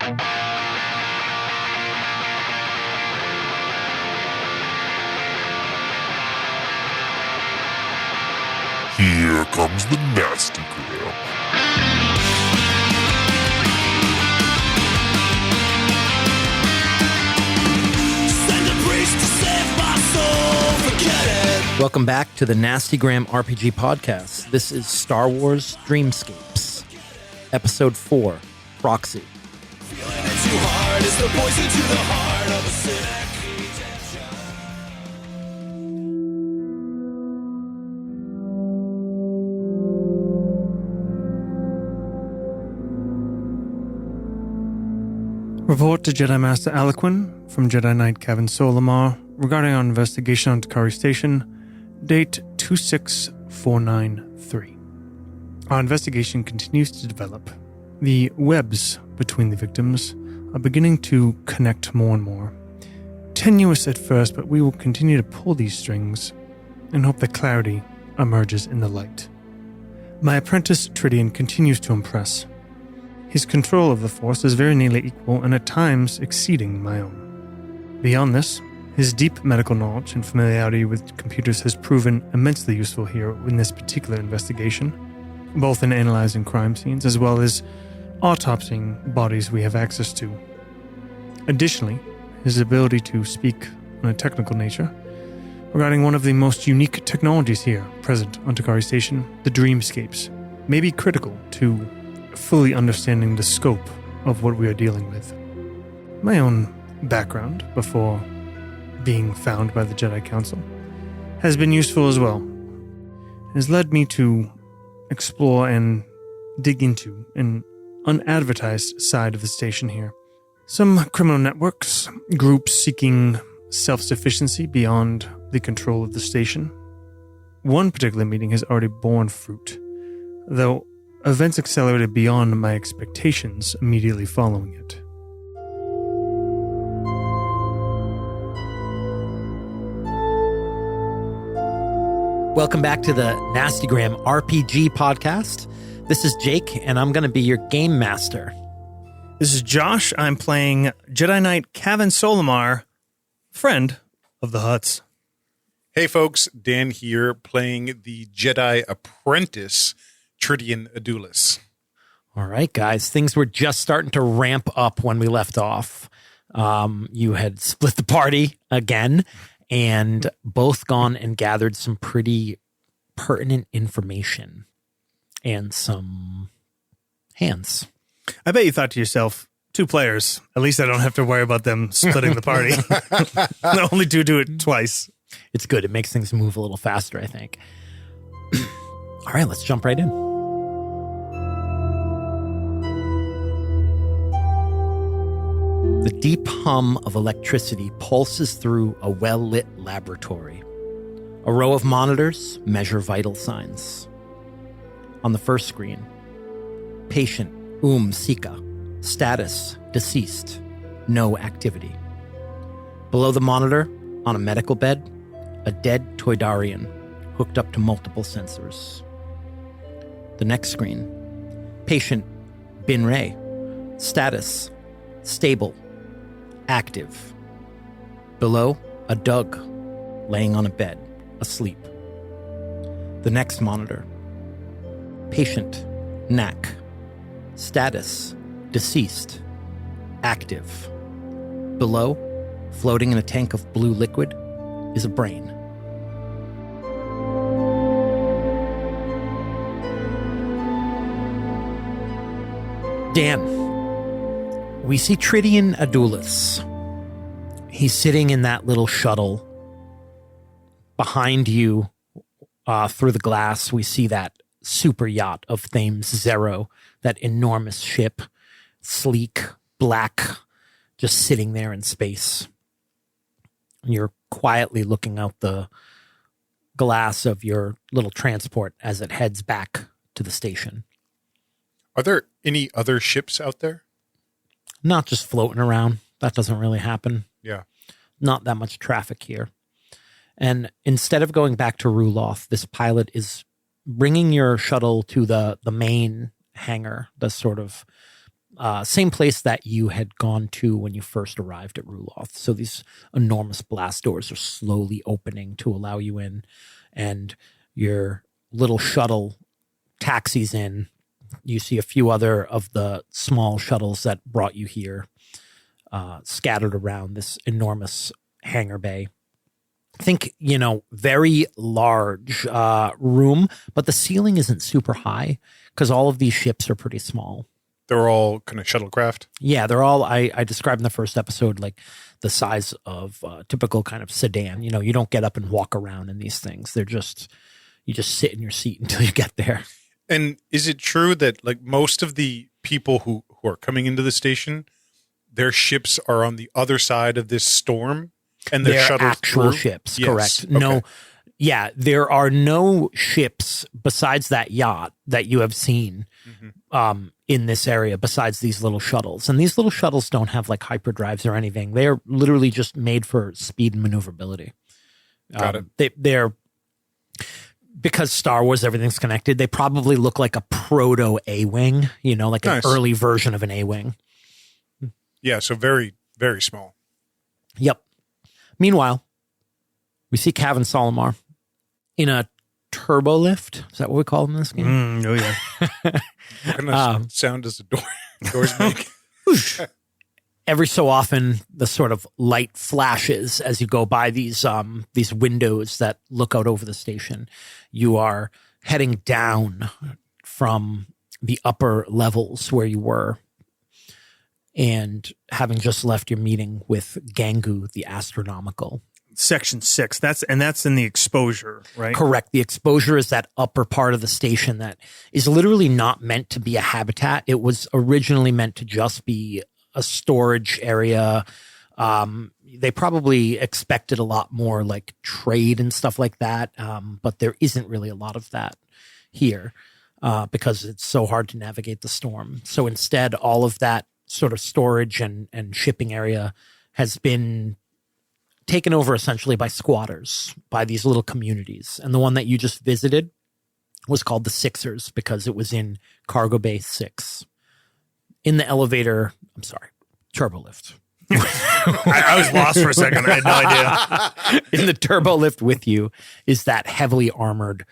Here comes the nasty gram. Send a priest to save my soul, forget it. Welcome back to the Nastygram RPG podcast. This is Star Wars Dreamscapes, Episode 4, Proxy. Feeling it too hard is the poison to the heart of a cynic. Report to Jedi Master Aliquin from Jedi Knight Kevin Solamar regarding our investigation on Takari Station, date 26493. Our investigation continues to develop. The webs between the victims are beginning to connect more and more. Tenuous at first, but we will continue to pull these strings and hope that clarity emerges in the light. My apprentice Tridian continues to impress. His control of the Force is very nearly equal and at times exceeding my own. Beyond this, his deep medical knowledge and familiarity with computers has proven immensely useful here in this particular investigation, both in analyzing crime scenes as well as autopsying bodies we have access to. Additionally, his ability to speak on a technical nature regarding one of the most unique technologies here present on Takari Station, the Dreamscapes, may be critical to fully understanding the scope of what we are dealing with. My own background before being found by the Jedi Council has been useful as well. It has led me to explore and dig into an unadvertised side of the station here. Some criminal networks, groups seeking self-sufficiency beyond the control of the station. One particular meeting has already borne fruit, though events accelerated beyond my expectations immediately following it. Welcome back to the Nastygram RPG podcast. This is Jake, and I'm going to be your game master. This is Josh. I'm playing Jedi Knight Kevin Solamar, friend of the Hutts. Hey folks, Dan here playing the Jedi Apprentice, Tridian Adulis. All right, guys. Things were just starting to ramp up when we left off. You had split the party again and both gone and gathered some pretty pertinent information and some hands. I bet you thought to yourself, 2 players. At least I don't have to worry about them splitting the party. Only 2 do it twice. It's good. It makes things move a little faster, I think. All right, let's jump right in. The deep hum of electricity pulses through a well-lit laboratory. A row of monitors measure vital signs. On the first screen, patient Sika, status deceased, no activity. Below the monitor, on a medical bed, a dead Toydarian hooked up to multiple sensors. The next screen, patient Bin Ray, status stable, active. Below, a Doug, laying on a bed, asleep. The next monitor, patient Knack, status deceased, active. Below, floating in a tank of blue liquid, is a brain. Dan, we see Tridian Adulis. He's sitting in that little shuttle. Behind you, through the glass, we see that super yacht of Thames Zero, that enormous ship, sleek, black, just sitting there in space. And you're quietly looking out the glass of your little transport as it heads back to the station. Are there any other ships out there? Not just floating around. That doesn't really happen. Yeah. Not that much traffic here. And instead of going back to Ruloth, this pilot is bringing your shuttle to the main hangar, the sort of Same place that you had gone to when you first arrived at Ruloth. So these enormous blast doors are slowly opening to allow you in, and your little shuttle taxis in. You see a few other of the small shuttles that brought you here scattered around this enormous hangar bay. Think, very large room, but the ceiling isn't super high because all of these ships are pretty small. They're all kind of shuttlecraft? Yeah, they're all, I described in the first episode, like the size of a typical kind of sedan. You don't get up and walk around in these things. They're just, you just sit in your seat until you get there. And is it true that like most of the people who are coming into the station, their ships are on the other side of this storm? And they're shuttled actual through? ships, Yes. correct. Okay. No, yeah, there are no ships besides that yacht that you have seen in this area besides these little shuttles. And these little shuttles don't have like hyperdrives or anything. They are literally just made for speed and maneuverability. Got it. They're because Star Wars, everything's connected. They probably look like a proto A-wing, like Nice. an early version of an A-wing. Yeah, so very, very small. Yep. Meanwhile, we see Cav and Solomar in a turbo lift. Is that what we call them in this game? Oh, yeah. What kind of sound does the doors make? Every so often, the sort of light flashes as you go by these windows that look out over the station. You are heading down from the upper levels where you were, and having just left your meeting with Gangu, the astronomical. Section 6. That's in the exposure, right? Correct. The exposure is that upper part of the station that is literally not meant to be a habitat. It was originally meant to just be a storage area. They probably expected a lot more like trade and stuff like that. But there isn't really a lot of that here because it's so hard to navigate the storm. So instead, all of that sort of storage and shipping area has been taken over essentially by squatters, by these little communities. And the one that you just visited was called the Sixers because it was in Cargo Bay 6. In the elevator, turbo lift. I was lost for a second. I had no idea. In the turbo lift with you is that heavily armored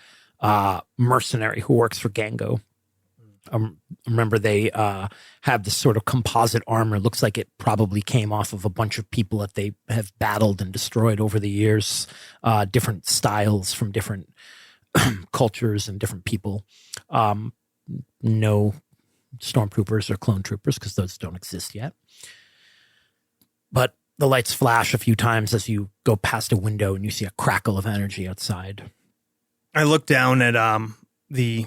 mercenary who works for Gango. Remember, they have this sort of composite armor. Looks like it probably came off of a bunch of people that they have battled and destroyed over the years. Different styles from different cultures and different people. No stormtroopers or clone troopers because those don't exist yet. But the lights flash a few times as you go past a window and you see a crackle of energy outside. I look down at the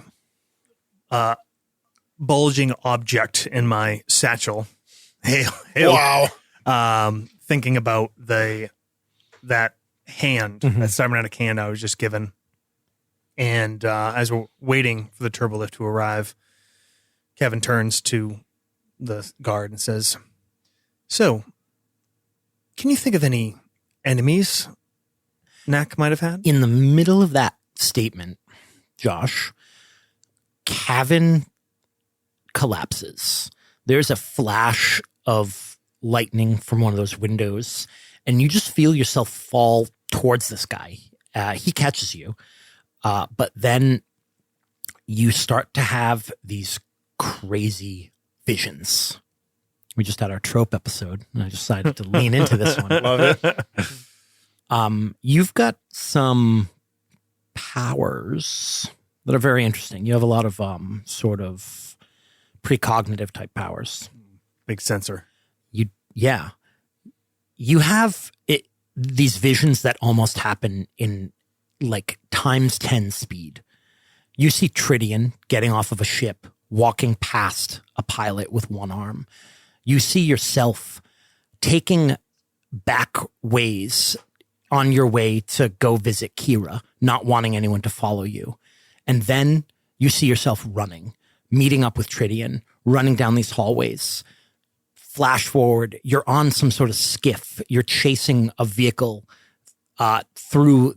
bulging object in my satchel. Hey, Wow. Thinking about that hand, that cybernetic hand I was just given. And as we're waiting for the turbo lift to arrive, Kevin turns to the guard and says, "So, can you think of any enemies Knack might have had?" In the middle of that statement, Josh, Kevin collapses. There's a flash of lightning from one of those windows, and you just feel yourself fall towards this guy. He catches you, but then you start to have these crazy visions. We just had our trope episode, and I decided to lean into this one. Love it. You've got some powers that are very interesting. You have a lot of sort of precognitive type powers. Big sensor. You have these visions that almost happen in like times 10 speed. You see Tridian getting off of a ship, walking past a pilot with one arm. You see yourself taking back ways on your way to go visit Kira, not wanting anyone to follow you. And then you see yourself running, meeting up with Tridian, running down these hallways. Flash forward, you're on some sort of skiff. You're chasing a vehicle through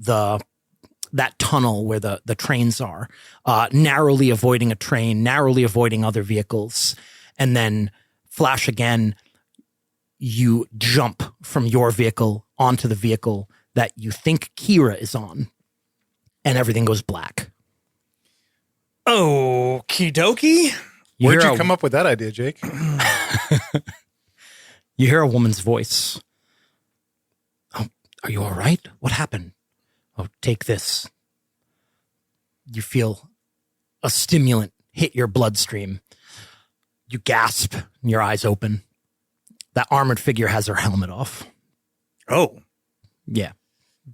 that tunnel where the trains are, narrowly avoiding a train, narrowly avoiding other vehicles. And then flash again, you jump from your vehicle onto the vehicle that you think Kira is on, and everything goes black. Okie dokie. Where'd you come up with that idea, Jake? You hear a woman's voice. Oh, are you all right? What happened? Oh, take this. You feel a stimulant hit your bloodstream. You gasp, and your eyes open. That armored figure has her helmet off. Oh. Yeah.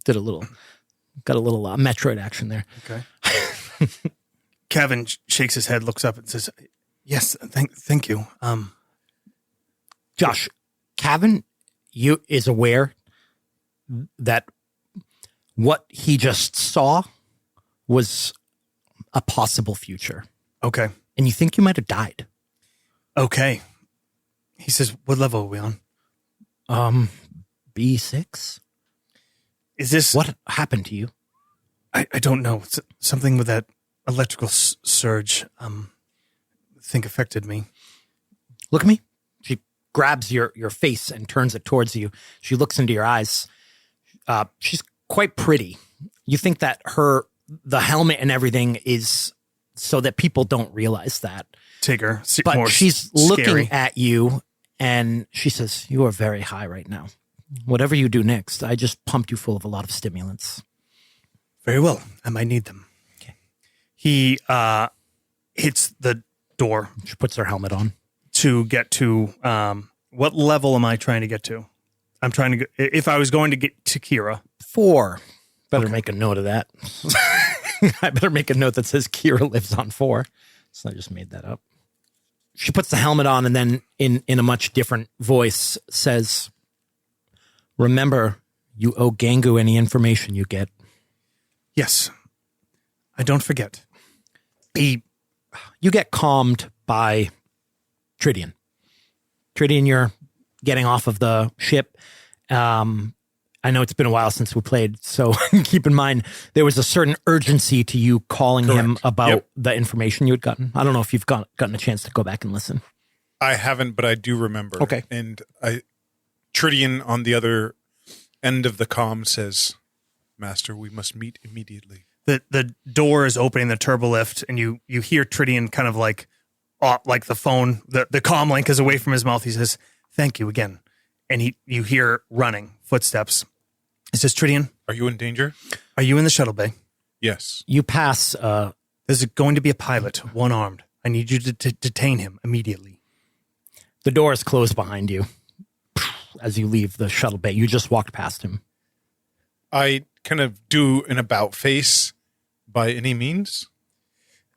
Got a little Metroid action there. Okay. Kevin shakes his head, looks up and says, yes, thank you. Josh, Kevin is aware that what he just saw was a possible future. Okay. And you think you might have died. Okay. He says, what level are we on? B6? Is this... What happened to you? I don't know. It's something with that electrical surge, I think affected me. Look at me. She grabs your face and turns it towards you. She looks into your eyes. She's quite pretty. You think that the helmet and everything is so that people don't realize that. Take her. But more she's scary. looking at you and she says, you are very high right now. Whatever you do next, I just pumped you full of a lot of stimulants. Very well. I might need them. Okay. He hits the door. She puts her helmet on. To get to, what level am I trying to get to? I'm trying to get, if I was going to get to Kira. 4. Better make a note of that. I better make a note that says Kira lives on 4. So I just made that up. She puts the helmet on and then in a much different voice says, remember, you owe Gangu any information you get. Yes. I don't forget. You get calmed by Tridian. Tridian, you're getting off of the ship. I know it's been a while since we played, so keep in mind there was a certain urgency to you calling him about the information you had gotten. I don't know if you've gotten a chance to go back and listen. I haven't, but I do remember. Okay. And Tridian on the other end of the comm says, Master, we must meet immediately. The door is opening, the turbo lift, and you hear Tridian kind of like the phone, the comm link is away from his mouth. He says, thank you again. And you hear running footsteps. It says, Tridian. Are you in danger? Are you in the shuttle bay? Yes. You pass. There's going to be a pilot, one-armed. I need you to detain him immediately. The door is closed behind you as you leave the shuttle bay. You just walked past him. I kind of do an about face by any means.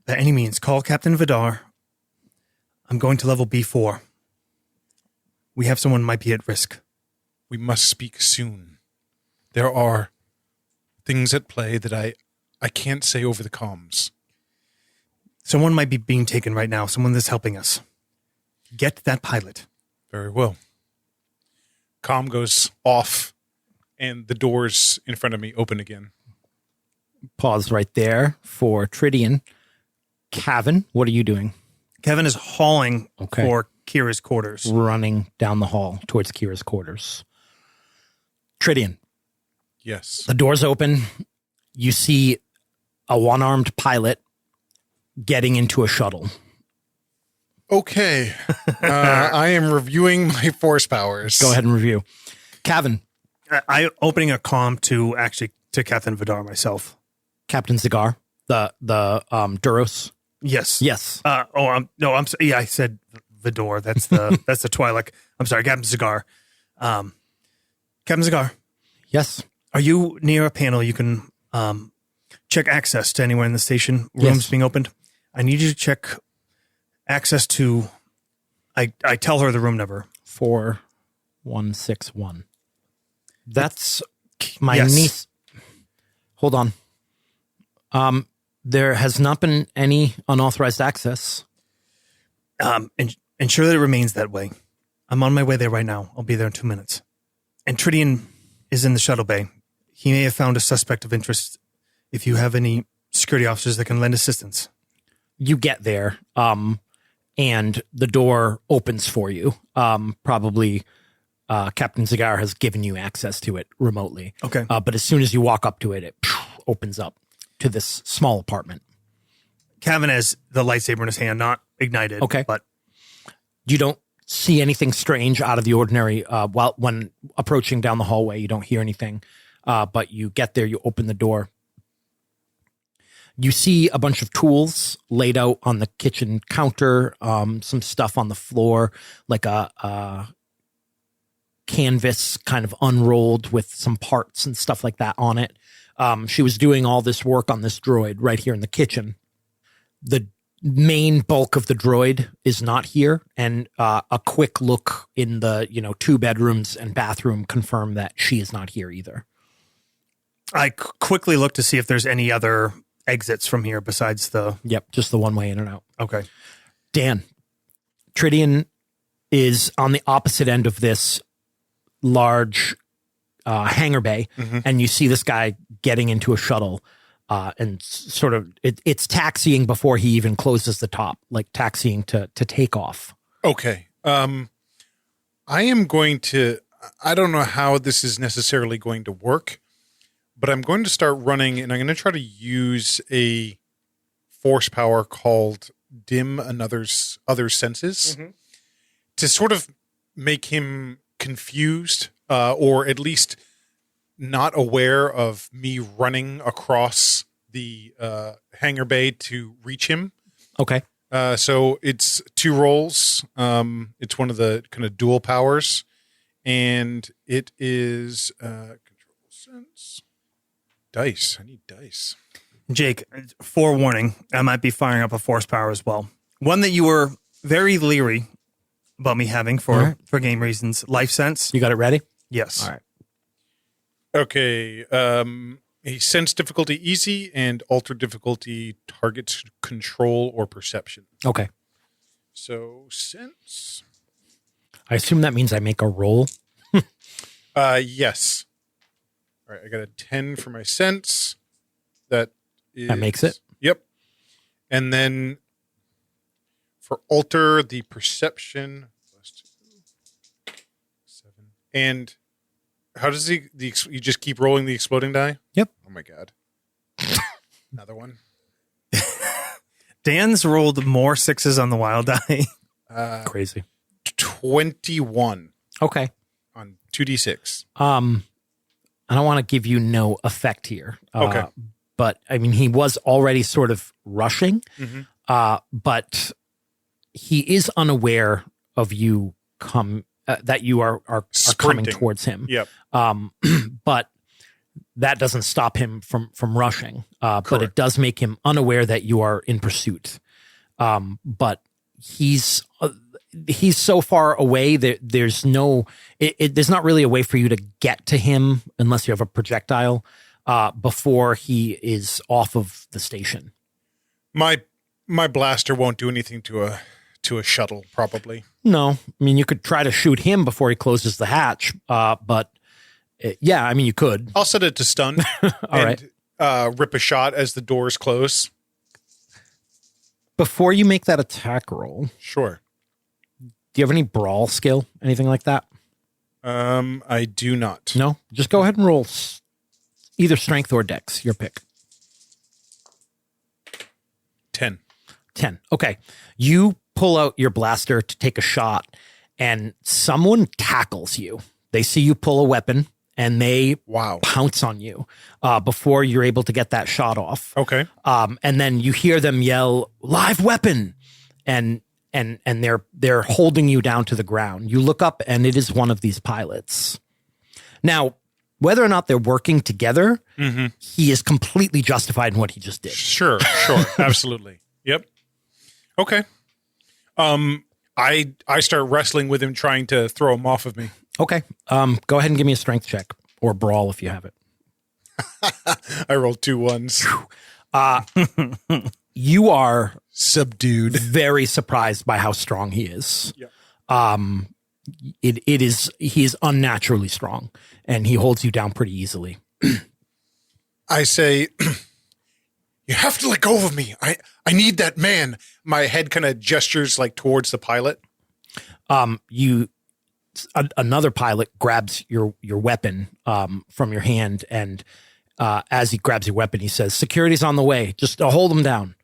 By any means, call Captain Vidar. I'm going to level B4. We have someone might be at risk. We must speak soon. There are things at play that I can't say over the comms. Someone might be being taken right now. Someone that's helping us. Get that pilot. Very well. Comm goes off, and the doors in front of me open again. Pause right there for Tridian. Kevin, what are you doing? Kevin is hauling Okay. for Kira's quarters. Running down the hall towards Kira's quarters. Tridian, Yes. the doors open. You see a one-armed pilot getting into a shuttle. Okay. I am reviewing my force powers. Go ahead and review. Kevin, I opening a comm to Captain Vidar myself. Captain Zagar, the Duros. Yes. Yes. I said Vidor. That's the that's the Twi'lek. I'm sorry, Captain Zagar. Captain Zagar, Yes. are you near a panel you can check access to anywhere in the station? Rooms Yes. being opened? I need you to check access to, I tell her the room number. 4161. That's my Yes. niece. Hold on. There has not been any unauthorized access. And ensure that it remains that way. I'm on my way there right now. I'll be there in 2 minutes. And Tridian is in the shuttle bay. He may have found a suspect of interest. If you have any security officers that can lend assistance. You get there, and the door opens for you. Probably Captain Zagar has given you access to it remotely. Okay. But as soon as you walk up to it, it opens up to this small apartment. Kevin has the lightsaber in his hand, not ignited. Okay. But You don't see anything strange out of the ordinary. When approaching down the hallway, you don't hear anything. But you get there, you open the door. You see a bunch of tools laid out on the kitchen counter, some stuff on the floor, like a canvas kind of unrolled with some parts and stuff like that on it. She was doing all this work on this droid right here in the kitchen. The main bulk of the droid is not here, and a quick look in the 2 bedrooms and bathroom confirm that she is not here either. I quickly look to see if there's any other exits from here besides the... Yep, just the one way in and out. Okay. Dan, Tridian is on the opposite end of this large hangar bay, and you see this guy getting into a shuttle, and sort of it's taxiing before he even closes the top, like taxiing to take off. Okay. I am going to, I don't know how this is necessarily going to work, but I'm going to start running, and I'm going to try to use a force power called dim another's other senses to sort of make him confused, or at least not aware of me running across the hangar bay to reach him. Okay. So it's 2 rolls. It's one of the kind of dual powers, and it is control sense. Dice. I need dice. Jake, forewarning, I might be firing up a force power as well. One that you were very leery about me having for game reasons. Life sense. You got it ready? Yes. All right. Okay. A sense difficulty easy and alter difficulty targets control or perception. Okay. So sense. I assume that means I make a roll. Yes. All right. I got a 10 for my sense. That makes it. Yep. And then for alter the perception +2, 7. And how does you just keep rolling the exploding die? Yep. Oh my God. Another one. Dan's rolled more 6s on the wild die. Crazy. 21 Okay. on 2d6. I don't want to give you no effect here. Okay. But I mean, he was already sort of rushing, but he is unaware of you that you are coming Sprinting. towards him. Yep. But that doesn't stop him from rushing. But it Correct. does make him unaware that you are in pursuit. But he's so far away that there's there's not really a way for you to get to him unless you have a projectile before he is off of the station. My blaster won't do anything to a shuttle, probably. No, I mean, you could try to shoot him before he closes the hatch. But yeah, I mean, you could. I'll set it to stun and rip a shot as the doors close. Before you make that attack roll, Sure. do you have any brawl skill, anything like that? I do not. No, just go ahead and roll either strength or dex, your pick. 10. 10. Okay. You pull out your blaster to take a shot, and someone tackles you. They see you pull a weapon, and they Wow. pounce on you before you're able to get that shot off. Okay. And then you hear them yell, "Live weapon!" and they're holding you down to the ground. You look up, and it is one of these pilots. Now, whether or not they're working together, he is completely justified in what he just did. Sure. Absolutely. Yep. Okay. I start wrestling with him, trying to throw him off of me. Okay. Go ahead and give me a strength check or brawl if you have it. I rolled 2 1s. You are Subdued. very surprised by how strong he is. Yep. He is unnaturally strong, and he holds you down pretty easily. I say, You have to let go of me. I need that man. My head kind of gestures like towards the pilot. Another pilot grabs your weapon from your hand, and as he grabs your weapon, he says, "Security's on the way. Just hold him down."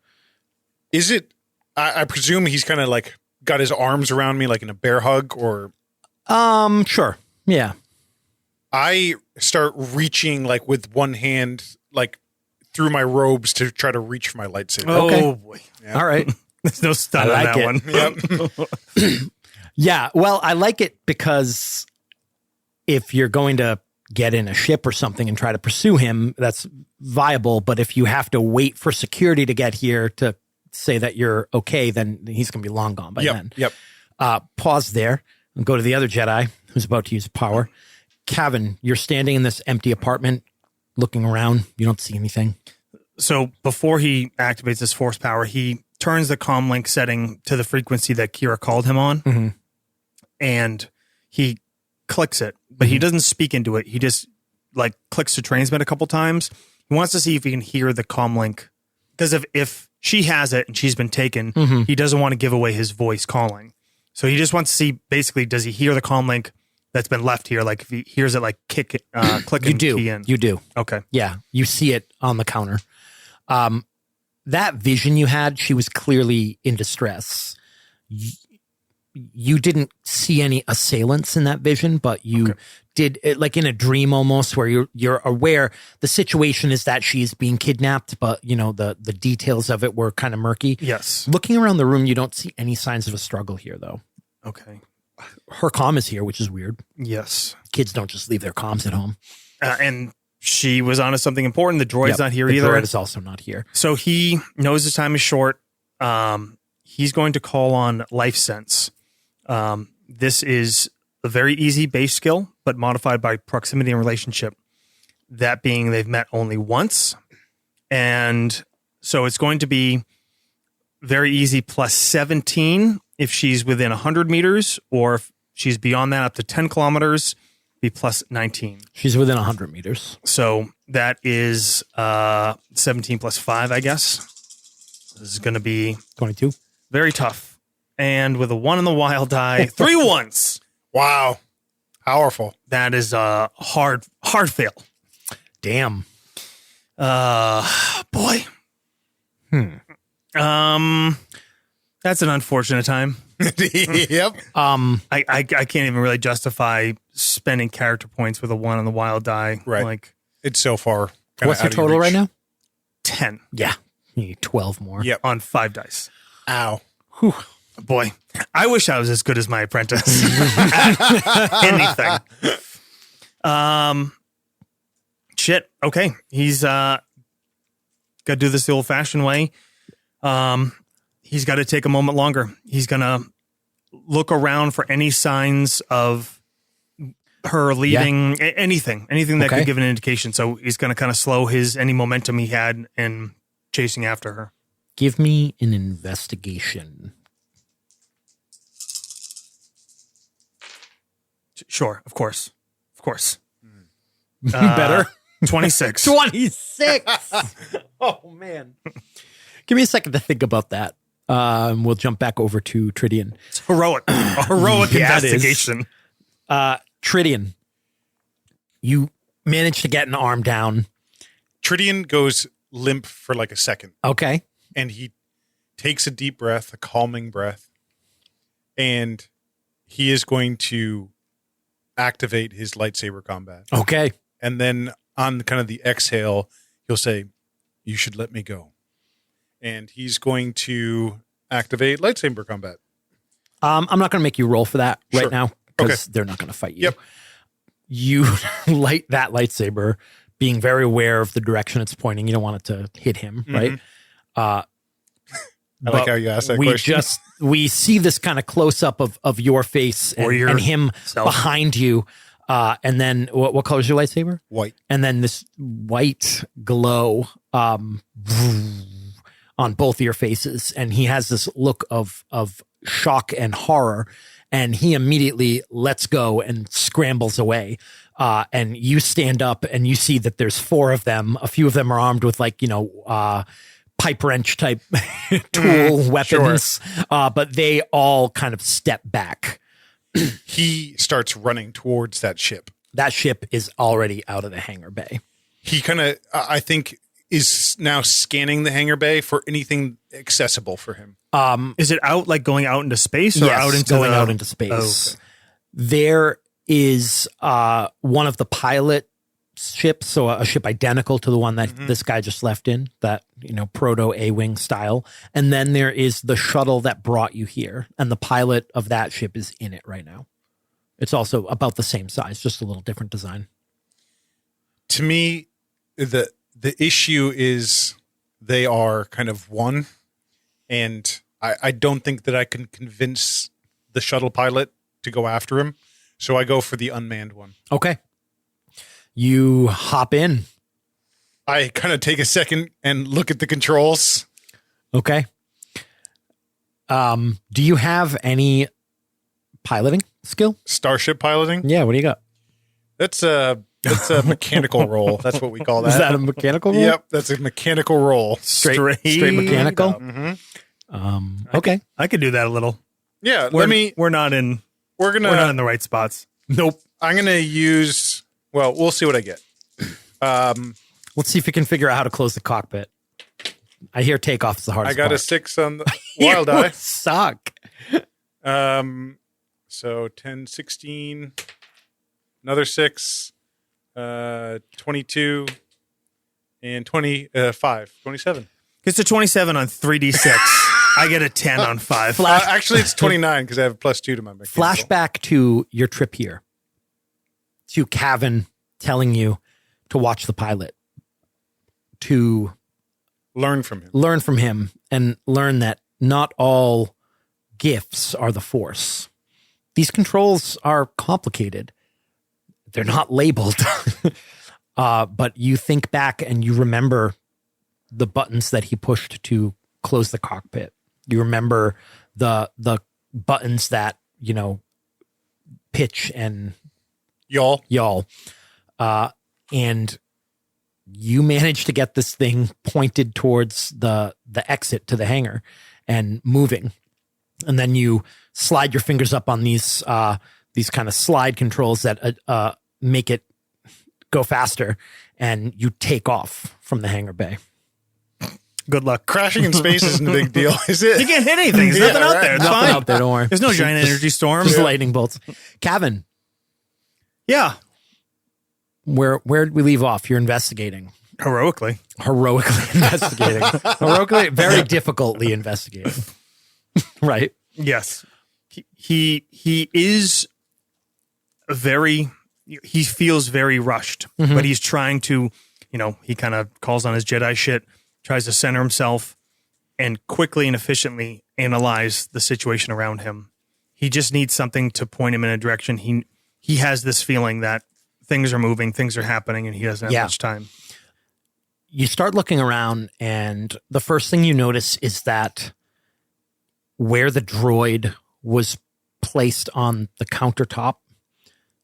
Is it? I presume he's kind of like got his arms around me, like in a bear hug, or. Sure. Yeah. I start reaching like with one hand, like through my robes to try to reach for my lightsaber. Okay. Oh boy. Yeah. All right. There's no stun on that one. Yep. Yeah. Well, I like it because if you're going to get in a ship or something and try to pursue him, that's viable. But if you have to wait for security to get here to say that you're okay, then he's going to be long gone by then. Yep. Pause there and go to the other Jedi who's about to use power. Kevin, you're standing in this empty apartment looking around. You don't see anything. So before he activates his force power, he turns the comlink setting to the frequency that Kira called him on. Mm-hmm. And he clicks it, but he doesn't speak into it. He just like clicks to transmit a couple times. He wants to see if he can hear the comlink, because if she has it and she's been taken, he doesn't want to give away his voice calling. So he just wants to see, basically, does he hear the comlink that's been left here? Like if he hears it, like click and key in. You do. Okay. Yeah, you see it on the counter. That vision you had, she was clearly in distress. You didn't see any assailants in that vision, but you did, like in a dream almost, where you're aware the situation is that she's being kidnapped, but you know the details of it were kind of murky. Yes. Looking around the room, you don't see any signs of a struggle here, though. Okay. Her comm is here, which is weird. Yes. Kids don't just leave their comms at home. And she was onto something important. The droid's not here the either. droid is also not here. So he knows his time is short. He's going to call on Life Sense. This is a very easy base skill, but modified by proximity and relationship. That being, they've met only once. And so it's going to be very easy plus 17 if she's within 100 meters, or if she's beyond that up to 10 kilometers, be plus 19. She's within 100 meters. So that is 17 plus 5, I guess. This is going to be 22. very tough. And with a 1 in the wild die, 3 ones. Wow. Powerful. That is a hard fail. Damn. Boy. That's an unfortunate time. Yep. I can't even really justify spending character points with a 1 on the wild die. Right. Like It's so far. kinda What's your out of your total reach. right now? 10 Yeah. You need 12 more. Yep. on 5 dice. Ow. Boy, I wish I was as good as my apprentice. at anything. Shit. Okay. He's got to do this the old fashioned way. He's got to take a moment longer. He's going to look around for any signs of her leaving, anything that could give an indication. So he's going to kind of slow any momentum he had in chasing after her. Give me an investigation. Sure. Of course. Better? 26. 26. Oh, man. Give me a second to think about that. We'll jump back over to Tridian. It's heroic. A heroic Yeah, it is. investigation. Tridian, you managed to get an arm down. Tridian goes limp for like a second, Okay. and he takes a deep breath, a calming breath, and he is going to activate his lightsaber combat. Okay. And then on kind of the exhale, he'll say, "You should let me go." And he's going to activate lightsaber combat. I'm not going to make you roll for that right Sure. now because Okay. they're not going to fight you. Yep. You light that lightsaber, being very aware of the direction it's pointing. You don't want it to hit him, right? I like how you asked that we question. we see this kind of close up of your face Or your and him self. behind you. And then what color is your lightsaber? White. And then this white glow on both of your faces. And he has this look of shock and horror and he immediately lets go and scrambles away. And you stand up and you see that there's 4 of them. A few of them are armed with pipe wrench type tool weapons, but they all kind of step back. He starts running towards that ship. That ship is already out of the hangar bay. He kind of, I think, is now scanning the hangar bay for anything accessible for him. Is it out, like going out into space, or out into out into space? Oh, okay. There is one of the pilot ships, so a ship identical to the one that this guy just left in, that proto A-wing style, and then there is the shuttle that brought you here, and the pilot of that ship is in it right now. It's also about the same size, just a little different design. To me, the issue is they are kind of one, and I don't think that I can convince the shuttle pilot to go after him, so I go for the unmanned one. Okay. You hop in. I kind of take a second and look at the controls. Okay. Do you have any piloting skill? Starship piloting? Yeah, what do you got? That's a mechanical roll. That's what we call that. Is that a mechanical roll? Yep, that's a mechanical roll. Straight mechanical? Mm-hmm. Okay. I could do that a little. Yeah, We're not in the right spots. Nope. I'm gonna use. Well, we'll see what I get. Let's see if you can figure out how to close the cockpit. I hear takeoff is the hardest I got part. a 6 on the wild die. Suck. So 10, 16, another 6, 22, and 25, 27. It's a 27 on 3d6. I get a 10 on 5. Actually, it's 29 because I have a +2 to my mechanical. Flashback to your trip here. To Cavan telling you to watch the pilot. To learn from him and learn that not all gifts are the Force. These controls are complicated. They're not labeled. But you think back and you remember the buttons that he pushed to close the cockpit. You remember the buttons that, pitch and y'all. And you managed to get this thing pointed towards the exit to the hangar and moving. And then you slide your fingers up on these kind of slide controls that make it go faster, and you take off from the hangar bay. Good luck. Crashing in space isn't a big deal, is it? You can't hit anything. There's nothing out there. It's Nothing fine. out there, don't worry. There's no giant energy storm. Just lightning bolts. Cavan, Yeah. where did we leave off? You're investigating. Heroically Investigating. Heroically, very difficultly investigating. Right. Yes. He is he feels very rushed, but he's trying to, he kind of calls on his Jedi shit, tries to center himself and quickly and efficiently analyze the situation around him. He just needs something to point him in a direction. He has this feeling that things are moving, things are happening, and he doesn't have much time. You start looking around, and the first thing you notice is that where the droid was placed on the countertop,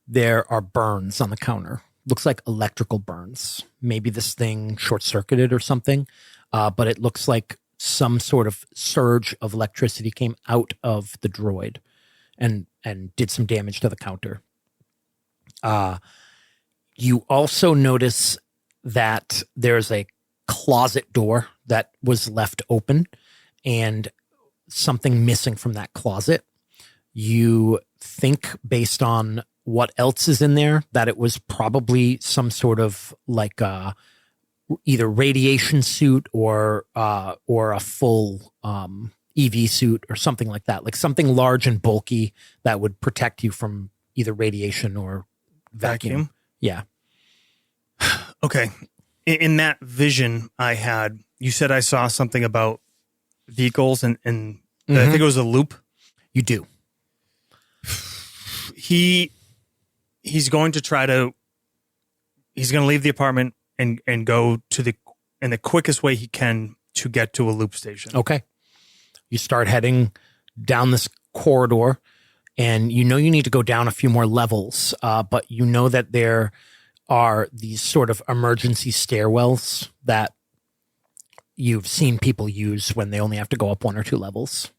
there are burns on the counter. Looks like electrical burns. Maybe this thing short-circuited or something, but it looks like some sort of surge of electricity came out of the droid and did some damage to the counter. You also notice that there's a closet door that was left open and something missing from that closet. You think, based on what else is in there, that it was probably some sort of like either radiation suit or a full EV suit or something like that, like something large and bulky that would protect you from either radiation or vacuum. Yeah. Okay. In that vision I had, you said I saw something about vehicles and I think it was a loop. You do. He's going to leave the apartment and go to in the quickest way he can to get to a loop station. Okay. You start heading down this corridor, and you know you need to go down a few more levels, but you know that there are these sort of emergency stairwells that you've seen people use when they only have to go up 1 or 2 levels.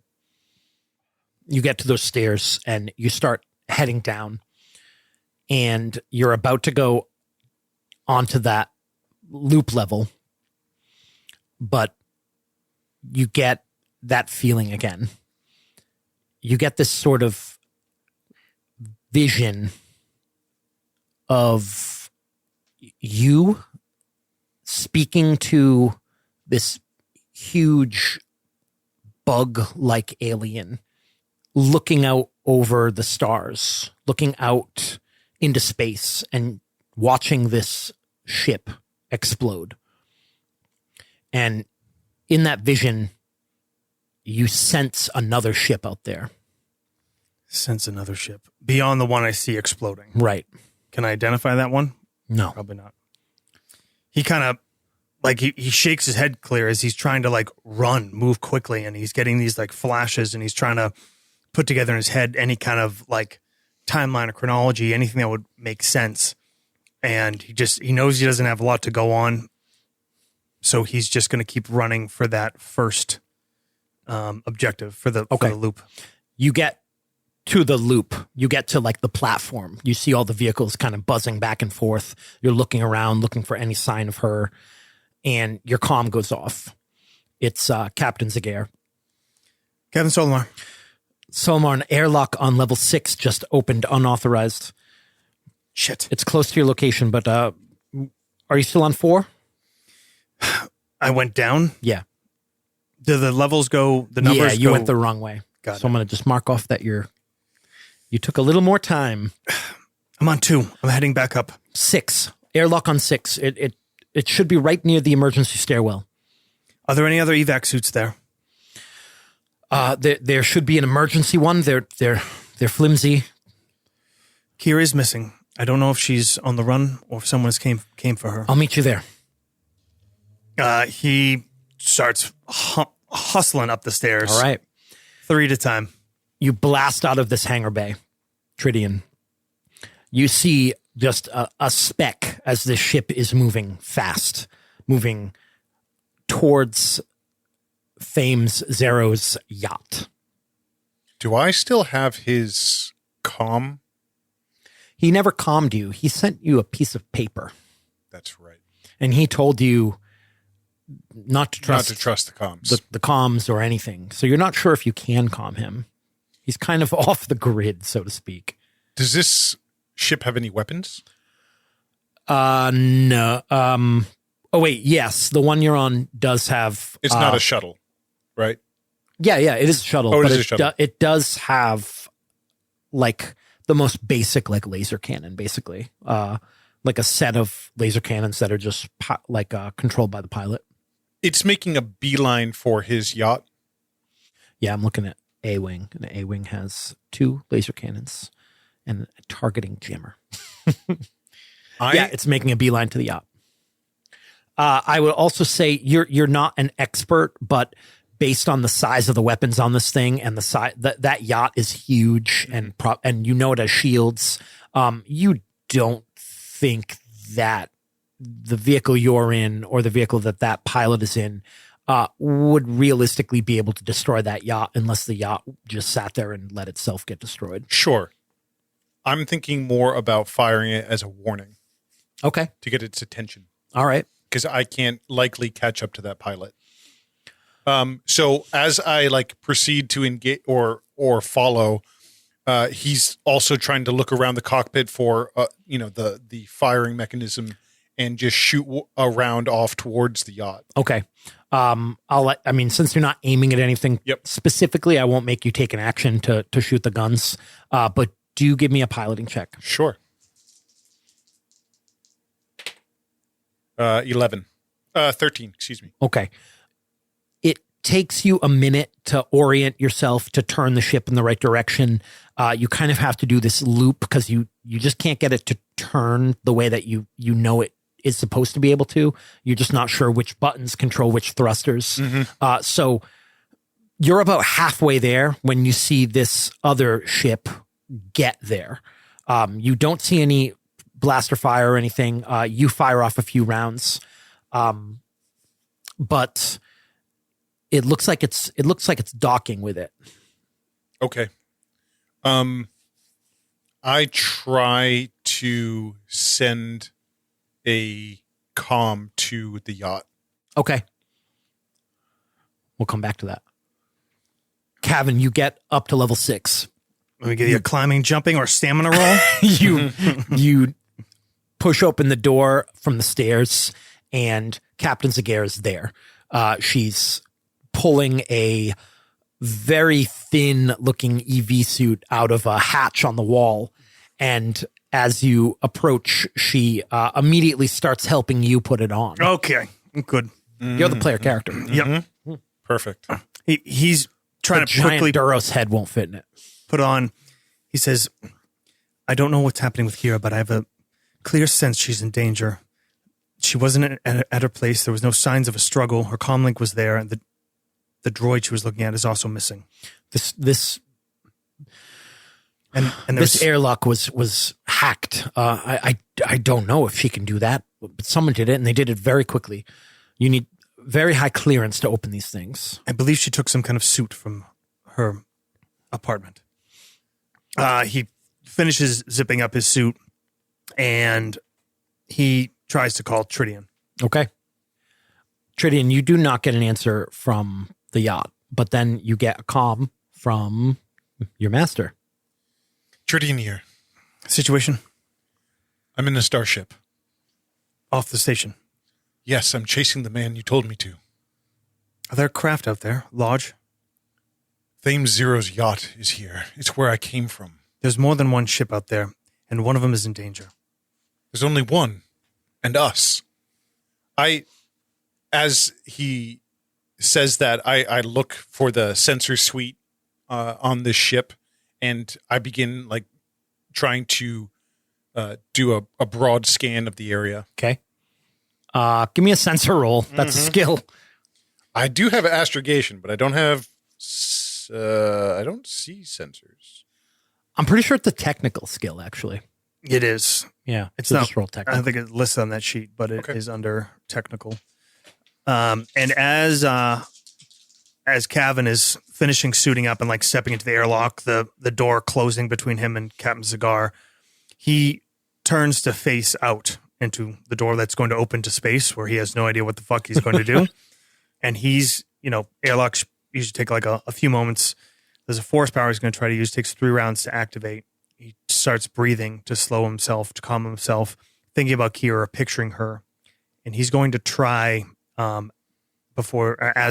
You get to those stairs and you start heading down, and you're about to go onto that loop level, but you get that feeling again. You get this sort of vision of you speaking to this huge bug-like alien, looking out over the stars, looking out into space and watching this ship explode. And in that vision, you sense another ship out there. Sense another ship beyond the one I see exploding. Right. Can I identify that one? No. Probably not. He kind of like he shakes his head clear as he's trying to like move quickly, and he's getting these like flashes, and he's trying to put together in his head any kind of like timeline or chronology, anything that would make sense. And he knows he doesn't have a lot to go on. So he's just going to keep running for that first objective for the loop. You get to the loop. You get to like the platform. You see all the vehicles kind of buzzing back and forth. You're looking around, looking for any sign of her, and your comm goes off. It's Captain Zaguer. Captain Solomar. Solomar, an airlock on level 6 just opened unauthorized. Shit. It's close to your location, but are you still on 4? I went down. Yeah. Do the levels go, the numbers you go? went the wrong way. Got so I'm going to just mark off that you took a little more time. I'm on 2. I'm heading back up. 6. Airlock on 6. It should be right near the emergency stairwell. Are there any other evac suits there? There should be an emergency one. They're flimsy. Kira's missing. I don't know if she's on the run or if someone came for her. I'll meet you there. He starts hustling up the stairs. All right. 3 at a time. You blast out of this hangar bay, Tridian. You see just a speck as this ship is moving fast, moving towards Fame's Zero's yacht. Do I still have his comm? He never calmed you. He sent you a piece of paper. That's right. And he told you not to trust the comms. The comms or anything. So you're not sure if you can calm him. He's kind of off the grid, so to speak. Does this ship have any weapons? No. Oh, wait. Yes. The one you're on does have... It's not a shuttle, right? Yeah. It is a shuttle. Oh, it but is a shuttle. It does have like the most basic like laser cannon, basically. Like a set of laser cannons that are just controlled by the pilot. It's making a beeline for his yacht. Yeah, I'm looking at A-Wing. And the A-Wing has 2 laser cannons and a targeting jammer. Yeah, it's making a beeline to the yacht. I would also say you're not an expert, but based on the size of the weapons on this thing and the size that yacht is huge and you know it has shields. You don't think that the vehicle you're in or the vehicle that pilot is in would realistically be able to destroy that yacht unless the yacht just sat there and let itself get destroyed. Sure. I'm thinking more about firing it as a warning. Okay. To get its attention. All right. Because I can't likely catch up to that pilot. So as I proceed to engage or follow, he's also trying to look around the cockpit for the firing mechanism and just shoot around off towards the yacht. Okay. Since you're not aiming at anything specifically, I won't make you take an action to shoot the guns. But do give me a piloting check. Sure. 13, excuse me. Okay. It takes you a minute to orient yourself to turn the ship in the right direction. You kind of have to do this loop because you just can't get it to turn the way that you know it is supposed to be able to. You're just not sure which buttons control which thrusters. Mm-hmm. So you're about halfway there when you see this other ship get there. You don't see any blaster fire or anything. You fire off a few rounds, but it looks like it's docking with it. Okay. I try to send a comm to the yacht. Okay. We'll come back to that. Cavan, you get up to level 6. Let me give you a climbing, jumping, or stamina roll. You push open the door from the stairs, and Captain Zaguerre is there. She's pulling a very thin-looking EV suit out of a hatch on the wall, and as you approach, she immediately starts helping you put it on. Okay, good. You're the player character. Yep. Perfect. He's trying The to giant quickly Duros head won't fit in it. put on. He says, I don't know what's happening with Kira, but I have a clear sense she's in danger. She wasn't at her place. There was no signs of a struggle. Her comlink was there, and the droid she was looking at is also missing. This And this airlock was hacked. I don't know if she can do that, but someone did it, and they did it very quickly. You need very high clearance to open these things. I believe she took some kind of suit from her apartment. He finishes zipping up his suit, and he tries to call Tridian. Okay. Tridian, you do not get an answer from the yacht, but then you get a comm from your master. Tridian here. Situation? I'm in a starship. Off the station. Yes, I'm chasing the man you told me to. Are there craft out there? Lodge? Thame Zero's yacht is here. It's where I came from. There's more than one ship out there, and one of them is in danger. There's only one. And us. As he says that, I look for the sensor suite on this ship, and I begin like trying to do a broad scan of the area. Okay. Give me a sensor roll. That's a skill. I do have astrogation, but I don't have. I don't see sensors. I'm pretty sure it's a technical skill, actually. It is. Yeah. It's so not- just roll I technical. don't think it's listed on that sheet, but it is Okay. under technical. And as Cavan is finishing suiting up and like stepping into the airlock, the door closing between him and Captain Cigar, he turns to face out into the door that's going to open to space, where he has no idea what the fuck he's going to do. And he's, airlocks usually take like a few moments. There's a force power he's going to try to use. Takes 3 rounds to activate. He starts breathing to slow himself, to calm himself, thinking about Kira, picturing her. And he's going to try, as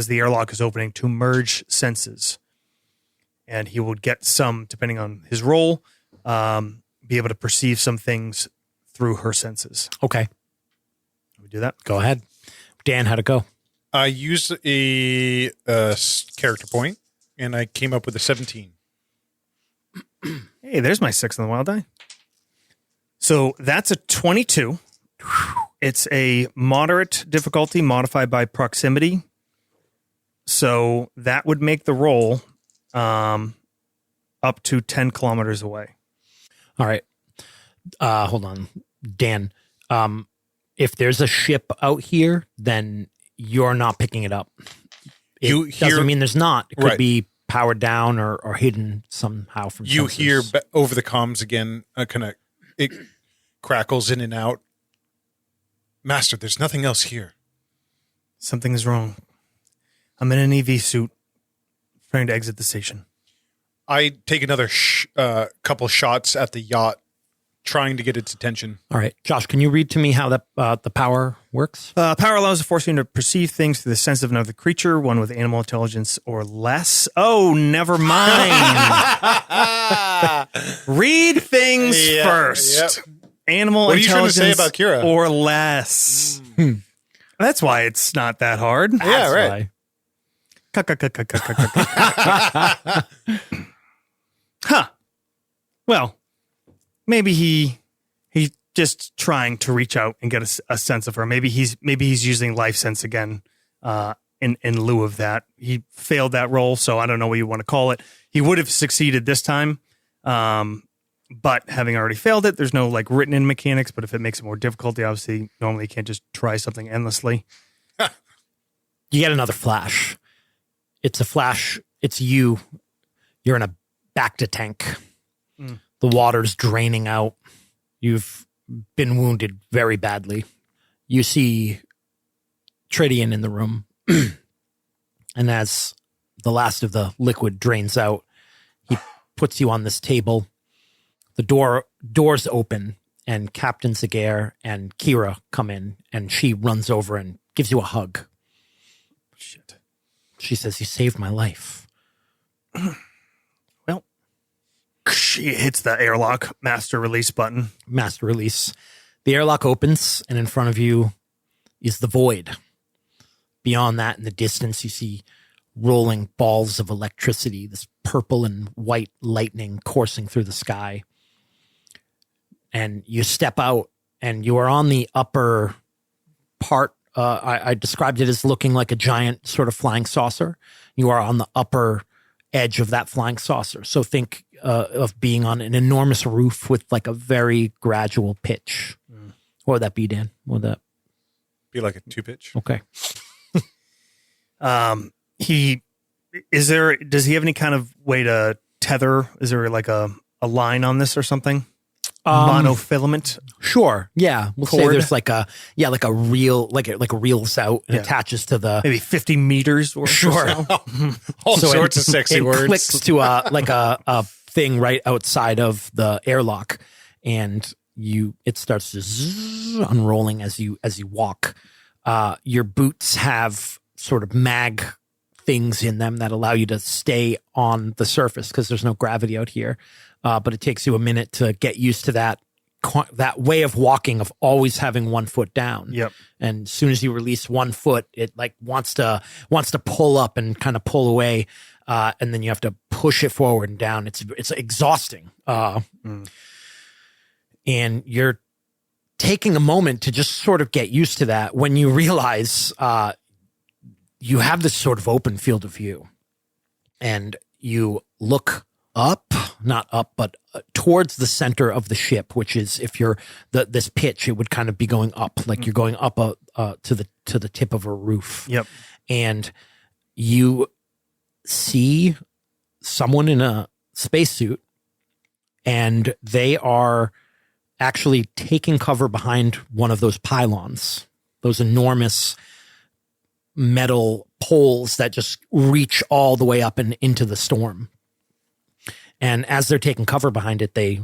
the airlock is opening, to merge senses. And he will get some, depending on his role, be able to perceive some things through her senses. Okay. Can we do that? Go ahead. Dan, how'd it go? I used a character point, and I came up with a 17. Hey, there's my 6 on the wild die. So that's a 22. It's a moderate difficulty modified by proximity. So that would make the roll up to 10 kilometers away. All right. Hold on. Dan, if there's a ship out here, then you're not picking it up. It You doesn't hear- mean there's not. It could Right. be powered down or hidden somehow from You sensors. hear over the comms again, it crackles in and out. Master, there's nothing else here. Something is wrong. I'm in an EV suit, trying to exit the station. I take another couple shots at the yacht, trying to get its attention. All right. Josh, can you read to me how that the power works? Power allows the Force Unit to perceive things through the sense of another creature, one with animal intelligence or less. Oh, never mind. Read things first. Yep. Animal What are you trying to intelligence say about Kira? or less. That's why it's not that hard. Yeah, right. Huh. Well, maybe he's just trying to reach out and get a sense of her. Maybe he's using life sense again in lieu of that. He failed that role, so I don't know what you want to call it. He would have succeeded this time, But having already failed it, there's no like written in mechanics. But if it makes it more difficult, you obviously normally can't just try something endlessly. You get another flash. It's a flash. It's you. You're in a Bacta tank. The water's draining out. You've been wounded very badly. You see Tridian in the room. And as the last of the liquid drains out, he puts you on this table. The doors open, and Captain Zagair and Kira come in, and she runs over and gives you a hug. Shit. She says, "You saved my life." Well, she hits the airlock master release button. Master release. The airlock opens, and in front of you is the void. Beyond that, in the distance, you see rolling balls of electricity, this purple and white lightning coursing through the sky. And you step out, and you are on the upper part. I described it as looking like a giant sort of flying saucer. You are on the upper edge of that flying saucer. So think of being on an enormous roof with like a very gradual pitch. What would that be, Dan? What would that Be like a 2-pitch. Okay. Does he have any kind of way to tether? Is there like a line on this or something? Monofilament? Sure. Yeah. We'll say Cord? there's like a reel, like a reels out and attaches to the. Maybe 50 meters or Sure. so? All So sorts of sexy it words. clicks to a thing right outside of the airlock, and it starts to zzz, unrolling as you walk. Your boots have sort of mag things in them that allow you to stay on the surface because there's no gravity out here. But it takes you a minute to get used to that way of walking, of always having one foot down. Yep. And as soon as you release one foot, it like wants to pull up and kind of pull away. And then you have to push it forward and down. It's exhausting. And you're taking a moment to just sort of get used to that when you realize you have this sort of open field of view, and you look up, not up, but towards the center of the ship, which is, if you're this pitch, it would kind of be going up, like you're going up to the tip of a roof. Yep. And you see someone in a spacesuit, and they are actually taking cover behind one of those pylons, those enormous metal poles that just reach all the way up and into the storm. And as they're taking cover behind it, they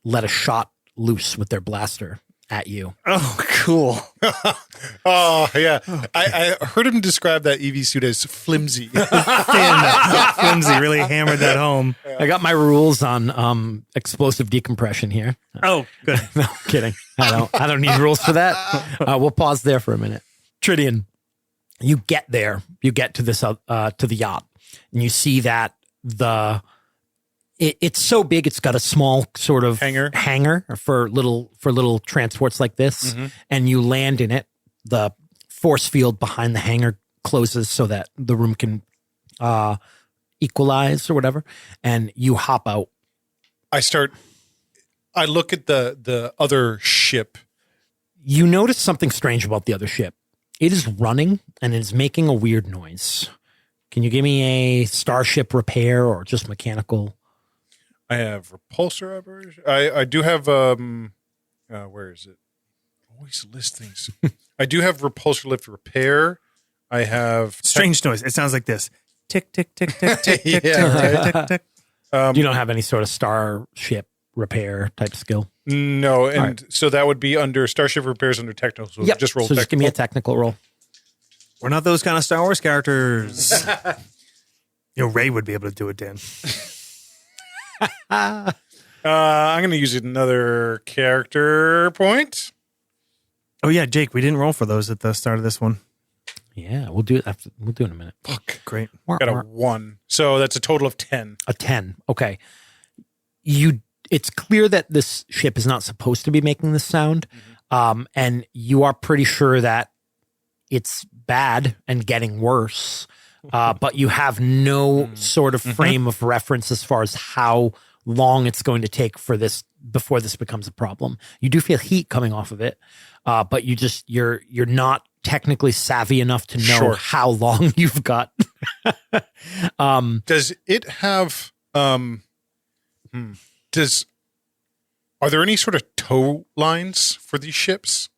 let a shot loose with their blaster at you. Oh, cool. Oh, yeah. I heard him describe that EV suit as flimsy. Flimsy really hammered that home. I got my rules on explosive decompression here. Oh, good. No, I'm kidding. I don't need rules for that. We'll pause there for a minute. Tridian, you get there. You get to this to the yacht, and you see that it's so big. It's got a small sort of hangar for little transports like this, and you land in it. The force field behind the hangar closes so that the room can equalize or whatever, and you hop out. I look at the other ship. You notice something strange about the other ship. It is running and it is making a weird noise. Can you give me a starship repair or just mechanical? I have repulsor operation. I do have where is it? Always list things. I do have repulsor lift repair. I have Strange noise. It sounds like this. Tick, tick, tick, tick, tick, tick, Yeah, tick, tick, tick. You don't have any sort of starship repair type skill? No, and so that would be under starship repairs under technical. So Yep. just roll. So just give me a technical roll. We're not those kind of Star Wars characters. Ray would be able to do it, Dan. I'm going to use another character point. Oh, yeah, Jake, we didn't roll for those at the start of this one. Yeah, we'll do it after. We'll do it in a minute. Fuck. Great. Got a 1. So that's a total of 10. A 10. Okay. It's clear that this ship is not supposed to be making this sound. And you are pretty sure that it's bad and getting worse. But you have no sort of frame of reference as far as how long it's going to take for this before this becomes a problem. You do feel heat coming off of it, but you're not technically savvy enough to know Sure. how long you've got. Does it have are there any sort of tow lines for these ships?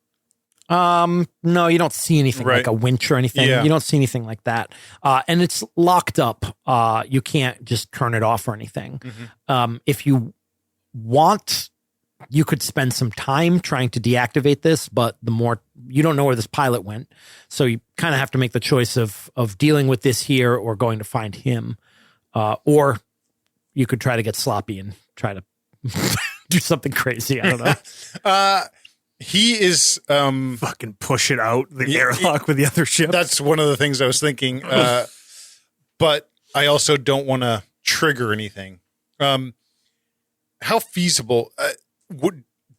No, you don't see anything Right. like a winch or anything. Yeah. You don't see anything like that. And it's locked up. You can't just turn it off or anything. If you want, you could spend some time trying to deactivate this, but the more you don't know where this pilot went. So you kind of have to make the choice of dealing with this here or going to find him. Or you could try to get sloppy and try to do something crazy. I don't know. He is Fucking push it out the airlock with the other ship. that's one of the things I was thinking. But I also don't want to trigger anything. How feasible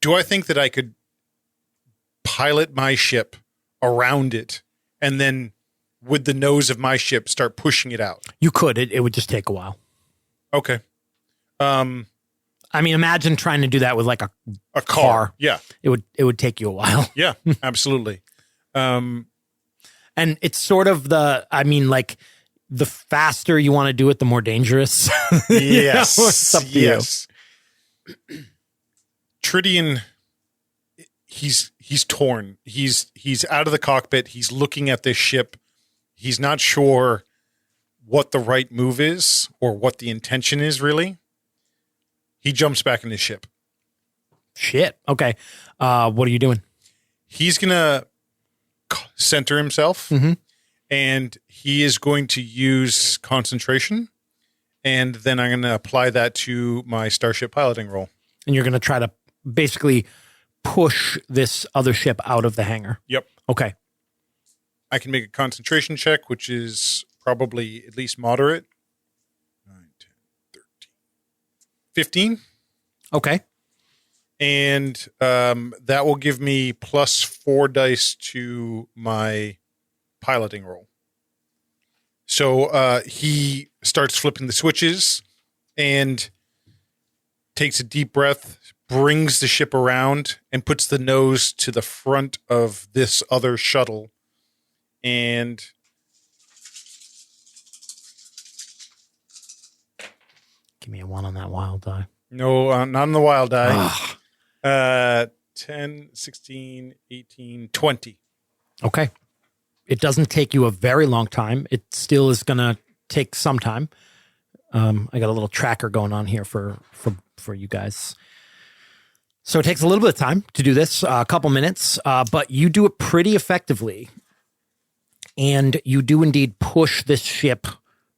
do I think that I could pilot my ship around it and then would the nose of my ship start pushing it out? You could. It would just take a while. Okay. I mean, imagine trying to do that with like a A car. car. Yeah. It would take you a while. Yeah, absolutely. And it's sort of like the faster you want to do it, the more dangerous. Yes. It's up to you. Yes. Tridian, he's torn. He's out of the cockpit. He's looking at this ship. He's not sure what the right move is or what the intention is really. He jumps back in his ship. Shit. Okay. What are you doing? He's going to center himself and he is going to use concentration. And then I'm going to apply that to my starship piloting roll. And you're going to try to basically push this other ship out of the hangar. Yep. Okay. I can make a concentration check, which is probably at least moderate. 9, 10, 13, 15. Okay. And that will give me plus 4 dice to my piloting roll. So he starts flipping the switches and takes a deep breath, brings the ship around, and puts the nose to the front of this other shuttle. And Give me a 1 on that wild die. no, not on the wild die. 10, 16, 18, 20. Okay. It doesn't take you a very long time. It still is going to take some time. I got a little tracker going on here for you guys. So it takes a little bit of time to do this, a couple minutes, but you do it pretty effectively. And you do indeed push this ship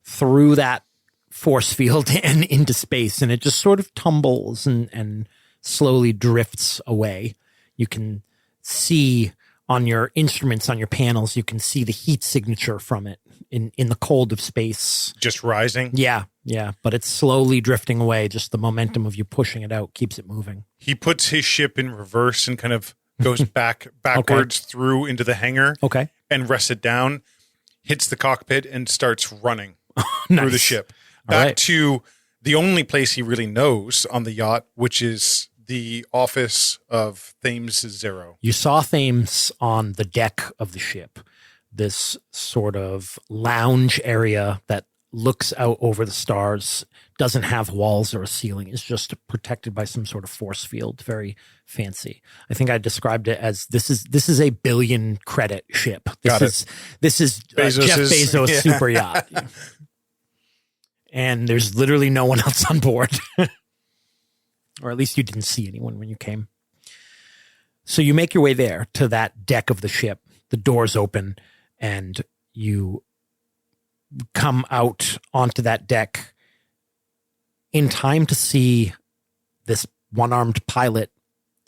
through that force field and into space. And it just sort of tumbles and slowly drifts away. You can see on your instruments, on your panels, you can see the heat signature from it in the cold of space. Just rising. Yeah. But it's slowly drifting away. Just the momentum of you pushing it out keeps it moving. He puts his ship in reverse and kind of goes backwards through into the hangar. Okay. And rests it down, hits the cockpit, and starts running Nice. through the ship. All Back right. to the only place he really knows on the yacht, which is the office of Thames Zero. You saw Thames on the deck of the ship, this sort of lounge area that looks out over the stars, doesn't have walls or a ceiling, is just protected by some sort of force field. Very fancy. I think I described it as this is a 1 billion credit ship. This is Jeff Bezos's- Bezos' yeah. super yacht. And there's literally no one else on board. Or at least you didn't see anyone when you came. So you make your way there to that deck of the ship. The doors open and you come out onto that deck in time to see this one-armed pilot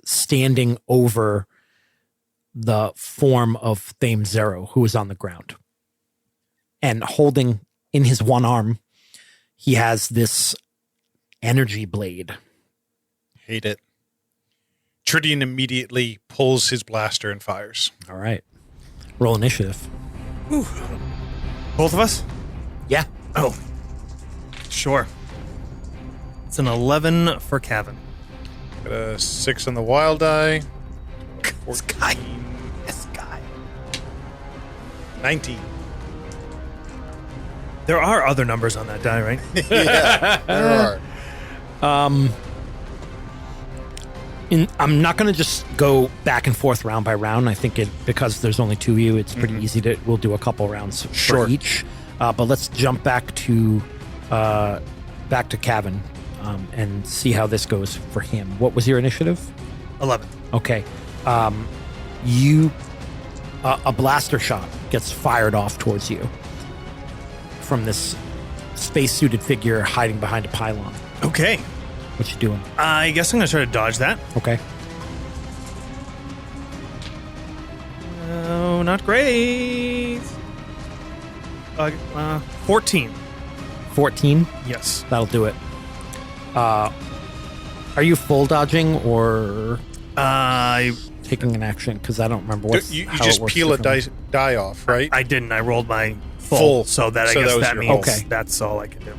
standing over the form of Thames Zero, who is on the ground. And holding in his one arm, he has this energy blade. Hate it. Tridian immediately pulls his blaster and fires. All right. Roll initiative. Both of us? Yeah. Oh, sure. It's an 11 for Kevin. Got a 6 on the wild die. 14. This guy. 19. There are other numbers on that die, right? Yeah, there are. I'm not going to just go back and forth round by round. I think because there's only 2 of you, it's pretty easy to. We'll do a couple rounds Sure. for each. But let's jump back to Cavan and see how this goes for him. What was your initiative? 11. Okay. A blaster shot gets fired off towards you from this space-suited figure hiding behind a pylon. Okay. What you doing? I guess I'm going to try to dodge that. Okay. Oh, not great. 14. 14? Yes. That'll do it. Are you full dodging or I taking an action? Because I don't remember what You just peel a die off, right? I didn't. I rolled my full. Full. So that I So guess that was that your means full. Okay. that's all I can do.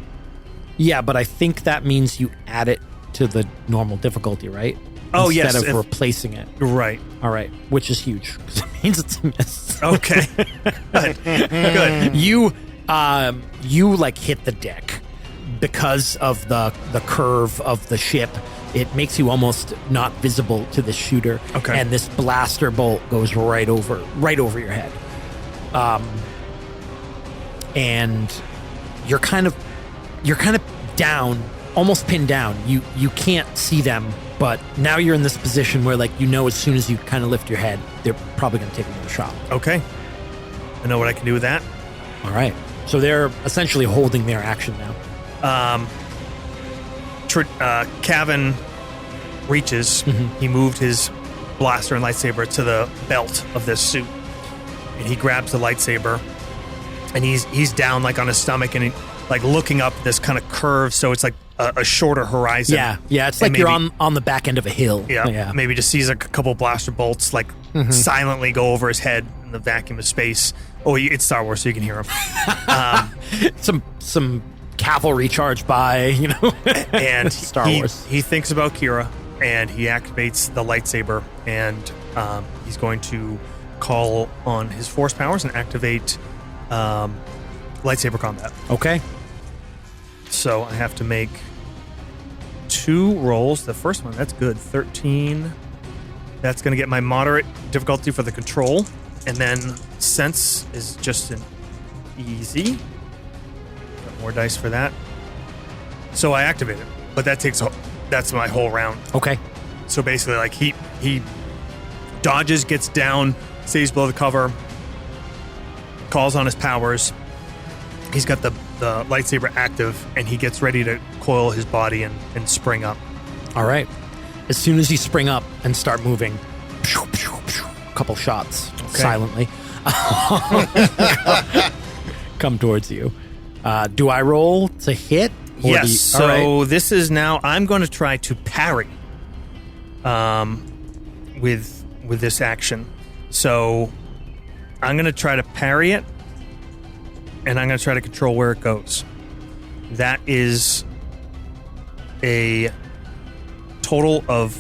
Yeah, but I think that means you add it to the normal difficulty, right? Oh, yes, Instead of if- replacing it. Right. All right, which is huge because it means it's a miss. Okay. Good. You like hit the deck because of the curve of the ship. It makes you almost not visible to the shooter. Okay. And this blaster bolt goes right over your head. And you're kind of down, almost pinned down. You can't see them, but now you're in this position where, like, you know, as soon as you kind of lift your head, they're probably going to take another shot. Okay. I know what I can do with that. All right. So they're essentially holding their action now. Cavan reaches. He moved his blaster and lightsaber to the belt of this suit, and he grabs the lightsaber, and he's down like on his stomach, and like looking up this kind of curve, so it's like a shorter horizon. Yeah. It's And like you're maybe- on the back end of a hill. Yeah, maybe just sees a couple blaster bolts like silently go over his head in the vacuum of space. Oh, it's Star Wars, so you can hear him. Some cavalry charge by, you know. And Star Wars. He thinks about Kira, and he activates the lightsaber, and he's going to call on his force powers and activate lightsaber combat. Okay. So I have to make 2 rolls. The first one, that's good. 13. That's going to get my moderate difficulty for the control. And then sense is just an easy. Got more dice for that. So I activate it. But that's my whole round. Okay. So basically, like, he dodges, gets down, stays below the cover, calls on his powers. He's got the lightsaber active, and he gets ready to coil his body and spring up. All right. As soon as you spring up and start moving, a couple shots silently come towards you. Do I roll to hit? Or Yes. do you- So all right. this is now. I'm going to try to parry. With this action. So I'm going to try to parry it, and I'm going to try to control where it goes. That is a total of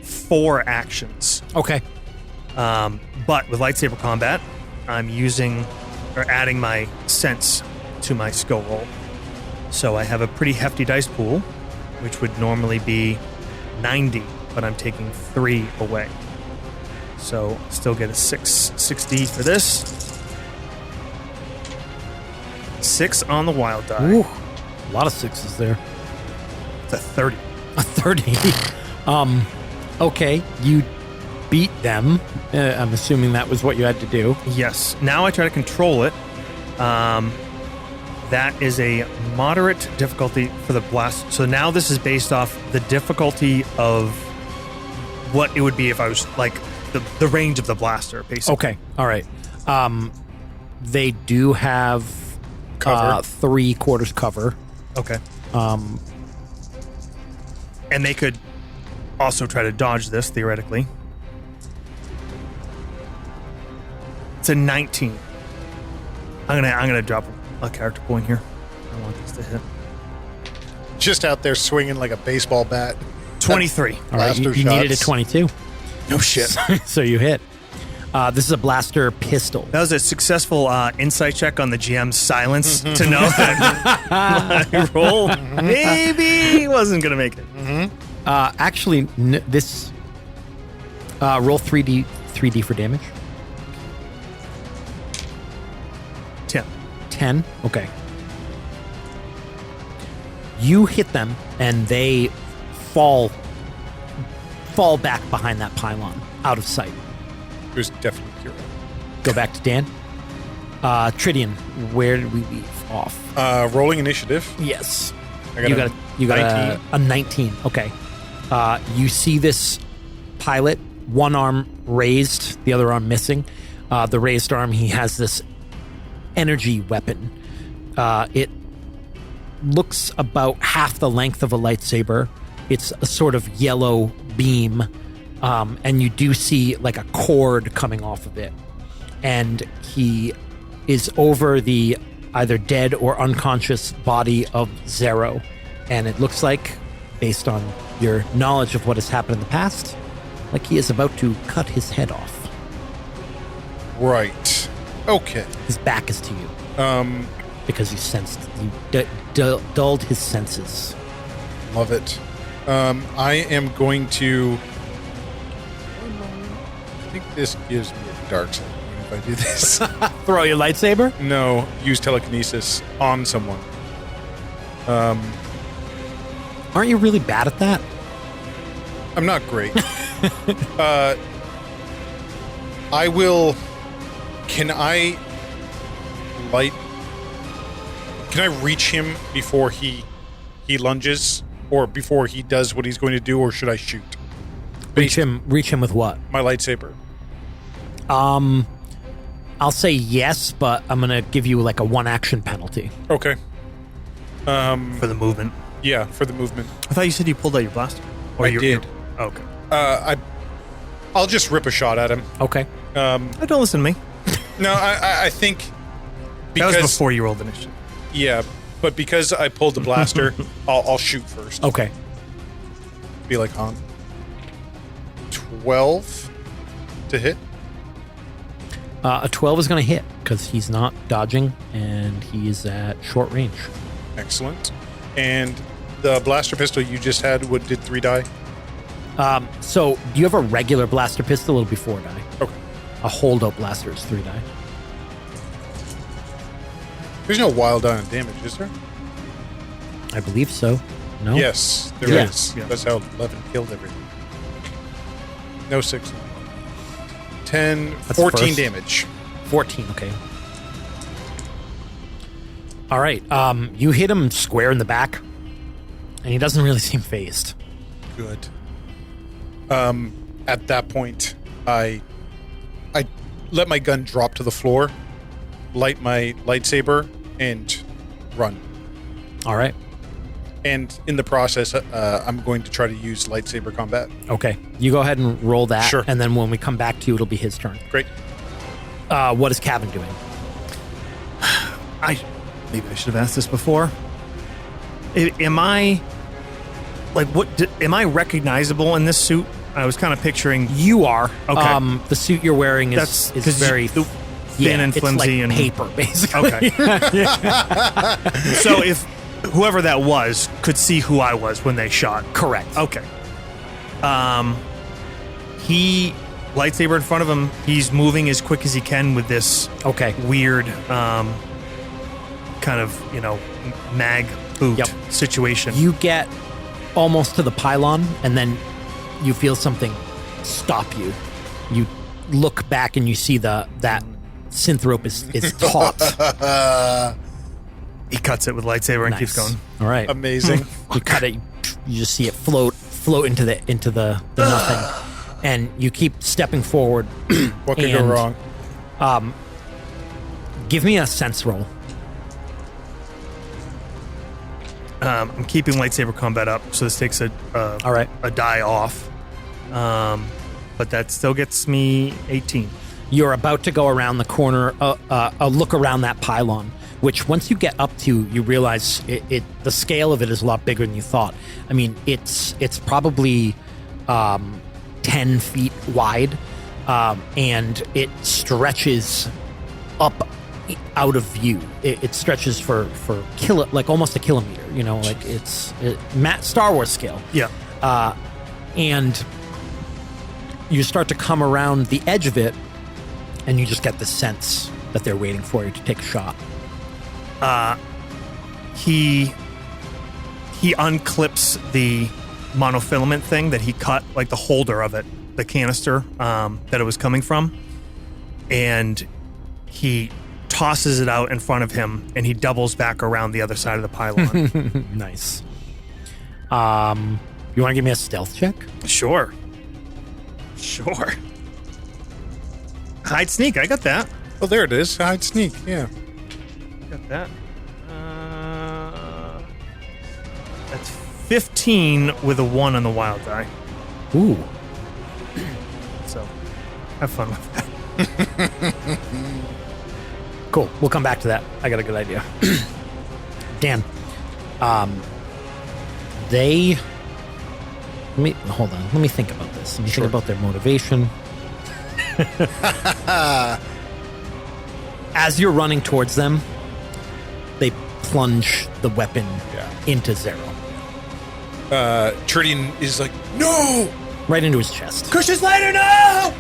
4 actions. Okay. But with lightsaber combat, I'm adding my sense to my skill roll. So I have a pretty hefty dice pool, which would normally be 90, but I'm taking 3 away. So still get a 60 for this. 6 on the wild die. Ooh, a lot of 6s there. It's a 30. A 30. Okay, you beat them. I'm assuming that was what you had to do. Yes. Now I try to control it. That is a moderate difficulty for the blast. So now this is based off the difficulty of what it would be if I was like the range of the blaster, basically. Okay, all right. They do have Cover. 3/4 cover. Okay. And they could also try to dodge this theoretically. It's a 19. I'm gonna drop a character point here. I want this to hit. just out there swinging like a baseball bat. 23. All right, you Blaster needed a shots. 22. No shit. So you hit. This is a blaster pistol. That was a successful insight check on the GM's silence to know that my roll maybe wasn't going to make it. Actually, this roll 3d for damage. 10. 10. Okay. You hit them, and they fall back behind that pylon, out of sight. It was definitely hero. Go back to Dan. Tridian, where did we leave off? Rolling initiative. Yes. I got you got 19. a 19. Okay. You see this pilot, one arm raised, the other arm missing. The raised arm, he has this energy weapon. It looks about half the length of a lightsaber. It's a sort of yellow beam, and you do see like a cord coming off of it. And he is over the either dead or unconscious body of Zero. And it looks like, based on your knowledge of what has happened in the past, like he is about to cut his head off. Right. Okay. His back is to you. Because you dulled his senses. Love it. I am going to... I think this gives me a dark side if I do this. Throw your lightsaber? No, use telekinesis on someone. Aren't you really bad at that? I'm not great. I will... Can I reach him before he lunges? Or before he does what he's going to do? Or should I shoot? Reach him with what? My lightsaber. I'll say yes, but I'm going to give you like a 1 action penalty. Okay. For the movement. Yeah, for the movement. I thought you said you pulled out your blaster. Or I your- did. your- okay. I'll just rip a shot at him. Okay. Don't listen to me. No, I think That because was before you rolled initiative. yeah, but because I pulled the blaster, I'll shoot first. Okay. Be like Han. 12 to hit. A 12 is going to hit because he's not dodging and he's at short range. Excellent. And the blaster pistol you just had, what did 3 die? So, do you have a regular blaster pistol? It'll be 4 die. Okay. A holdout blaster is 3 die. There's no wild die on damage, is there? I believe so. No? Yes, there Yeah. is. Yeah. That's how 11 killed everything. No 6. 10, That's 14 first. damage. 14, okay. All right. You hit him square in the back, and he doesn't really seem phased. Good. At that point, I let my gun drop to the floor, light my lightsaber, and run. All right. And in the process, I'm going to try to use lightsaber combat. Okay. You go ahead and roll that, Sure. and then when we come back to you, it'll be his turn. Great. What is Cavan doing? Maybe I should have asked this before. Am I like am I recognizable in this suit? I was kind of picturing You are. Okay. The suit you're wearing that's is 'cause very thin and it's flimsy like and paper, basically. Okay. So if whoever that was could see who I was when they shot. Correct. Okay. He lightsaber in front of him. He's moving as quick as he can with this Okay. weird kind of, mag boot Yep. situation. You get almost to the pylon, and then you feel something stop you. You look back, and you see that synth rope is taut. He cuts it with lightsaber and Nice. keeps going. All right. Amazing. You cut it. You just see it float into the nothing, and you keep stepping forward. What could go And- wrong? Give me a sense roll. I'm keeping lightsaber combat up, so this takes All right. a die off. But that still gets me 18. You're about to go around the corner, look around that pylon, which once you get up to, you realize the scale of it is a lot bigger than you thought. I mean, it's probably 10 feet wide, and it stretches up out of view. It stretches for like almost a kilometer. You know, like it's Star Wars scale. Yeah. And you start to come around the edge of it, and you just get the sense that they're waiting for you to take a shot. He unclips the monofilament thing that he cut, like the holder of it, the canister that it was coming from, and he tosses it out in front of him, and he doubles back around the other side of the pylon. Nice. You want to give me a stealth check? Sure. Hide sneak, I got that. Oh, there it is. Hide sneak. Yeah. Got that. That's 15 with a 1 on the wild die. Ooh. So, have fun with that. Cool. We'll come back to that. I got a good idea. Dan, hold on. Let me think about this. Let me think about their motivation. As you're running towards them, they plunge the weapon into Zero. Tritian is like, no! Right into his chest. Cushion's later now!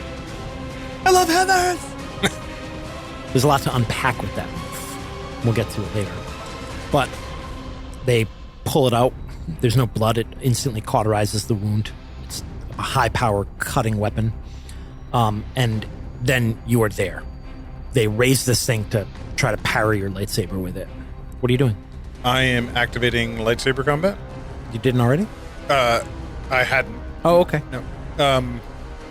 I love Heathers! There's a lot to unpack with that move. We'll get to it later. But they pull it out. There's no blood. It instantly cauterizes the wound. It's a high-power cutting weapon. And then you are there. They raise this thing to try to parry your lightsaber with it. What are you doing? I am activating lightsaber combat. You didn't already? I hadn't. Oh, okay. No.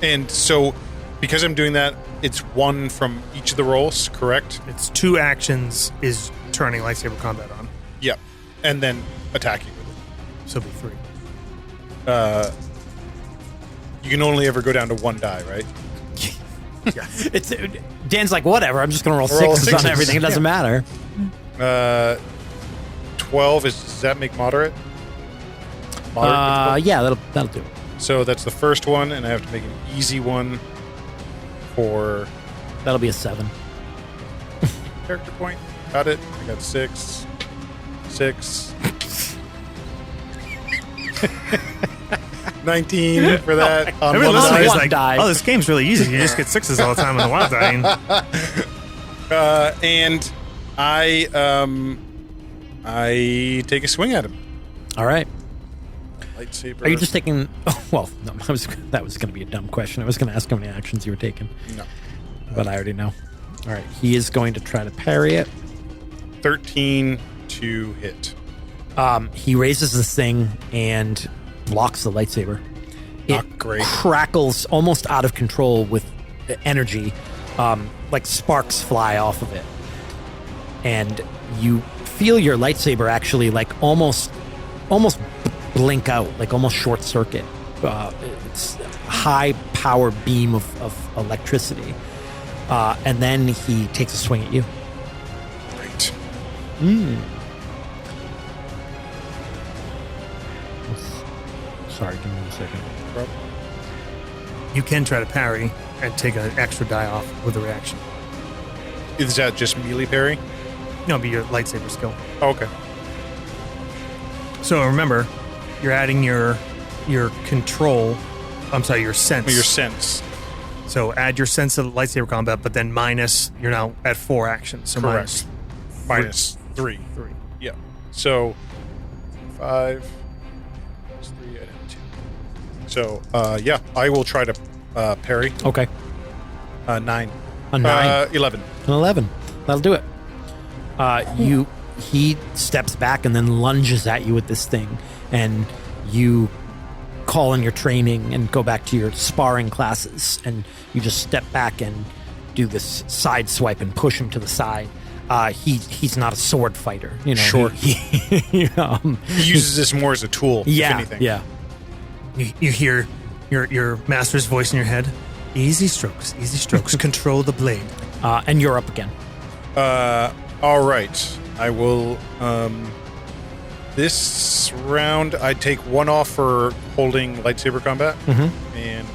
And so, because I'm doing that, it's one from each of the rolls, correct? It's 2 actions is turning lightsaber combat on. Yep. And then attacking with it. So it'll be 3. You can only ever go down to 1 die, right? Yeah. Dan's like, whatever, I'm just going to roll Roll sixes on everything. It doesn't matter. 12, does that make moderate? Yeah, that'll do. So that's the first one, and I have to make an easy one for That'll be a 7. character point. Got it. I got 6. 19 for that. On Everyone one listening die. is One like, die. oh, this game's really easy. You just get 6s all the time on the wild die. And I take a swing at him. All right. Lightsaber. Are you just taking... Oh, well, no, that was going to be a dumb question. I was going to ask how many actions you were taking. No. But I already know. All right. He is going to try to parry it. 13 to hit. He raises this thing and blocks the lightsaber. Not great. Crackles almost out of control with energy. Like sparks fly off of it. And you feel your lightsaber actually like almost blink out, like almost short circuit. It's a high power beam of electricity. And then he takes a swing at you. Great. Sorry, give me a second. You can try to parry and take an extra die off with a reaction. Is that just melee parry? No, it'll be your lightsaber skill. Oh, okay. So remember, you're adding your control. I'm sorry, your sense. Your sense. So add your sense of lightsaber combat, but then minus. You're now at 4 actions. So Correct. Minus 3. 3. Yeah. So 5 plus 3. I did 2. So yeah, I will try to parry. Okay. 9. A 9. 11. An 11. That'll do it. He steps back and then lunges at you with this thing, and you call in your training and go back to your sparring classes, and you just step back and do this side swipe and push him to the side. He's not a sword fighter, you know. Sure. He uses this more as a tool. If anything. Yeah. You hear your master's voice in your head. Easy strokes, control the blade. And you're up again. All right. I will. This round, I take 1 off for holding lightsaber combat, and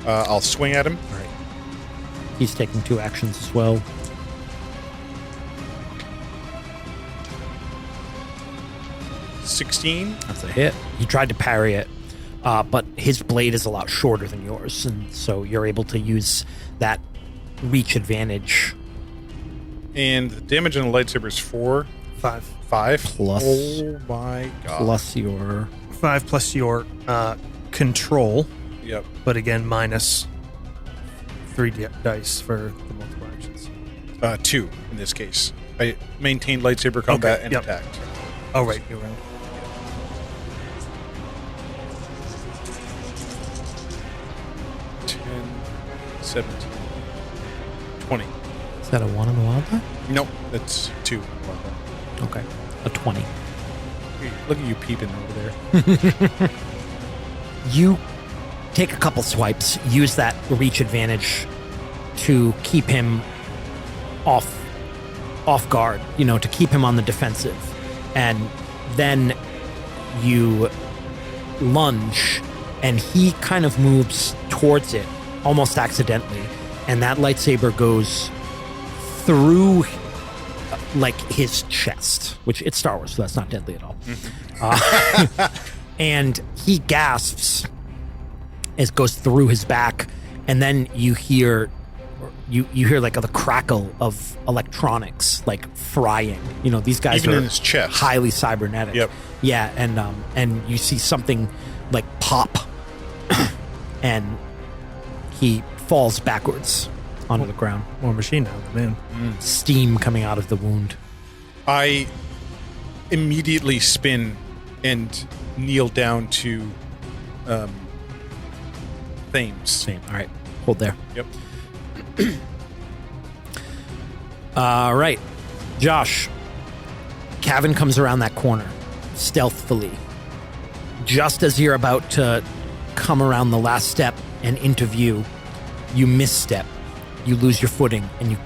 I'll swing at him. All right. He's taking 2 actions as well. $16. That's a hit. He tried to parry it, but his blade is a lot shorter than yours, and so you're able to use that reach advantage. And the damage on the lightsaber is 4. 5 Plus- Oh my god. Plus your 5 plus your control, Yep. but again minus 3 dice for the multiple actions. 2 in this case. I maintained lightsaber combat and yep. attacked. Oh right, you're right. 10, 17, 20. is that a 1 on the wild die? Nope, that's 2. Okay, a 20. Look at you peeping over there. You take a couple swipes, use that reach advantage to keep him off guard, to keep him on the defensive. And then you lunge, and he kind of moves towards it, almost accidentally, and that lightsaber goes through like his chest, which it's Star Wars, so that's not deadly at all. And he gasps as it goes through his back, and then you hear like the crackle of electronics like frying. These guys Even are in his chest. highly cybernetic. Yep. Yeah, and you see something like pop, and he falls backwards onto the ground. More machine now, man. Steam coming out of the wound. I immediately spin and kneel down to Thames. Same. All right, hold there. Yep. All right, Josh. Cavan comes around that corner stealthily. Just as you're about to come around the last step and into view, you misstep. You lose your footing, and you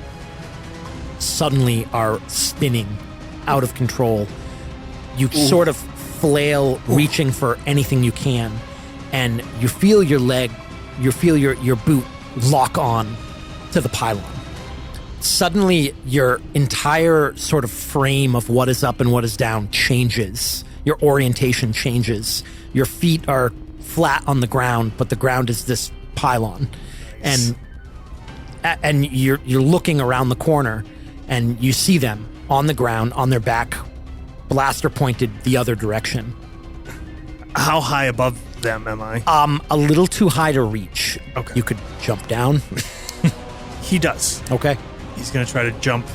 suddenly are spinning out of control. You sort of flail, reaching for anything you can, and you feel your leg, you feel your boot lock on to the pylon. Suddenly, your entire sort of frame of what is up and what is down changes. Your orientation changes. Your feet are flat on the ground, but the ground is this pylon. And you're looking around the corner, and you see them on the ground, on their back, blaster pointed the other direction. How high above them am I? A little too high to reach. Okay. You could jump down. He does. Okay. He's going to try to jump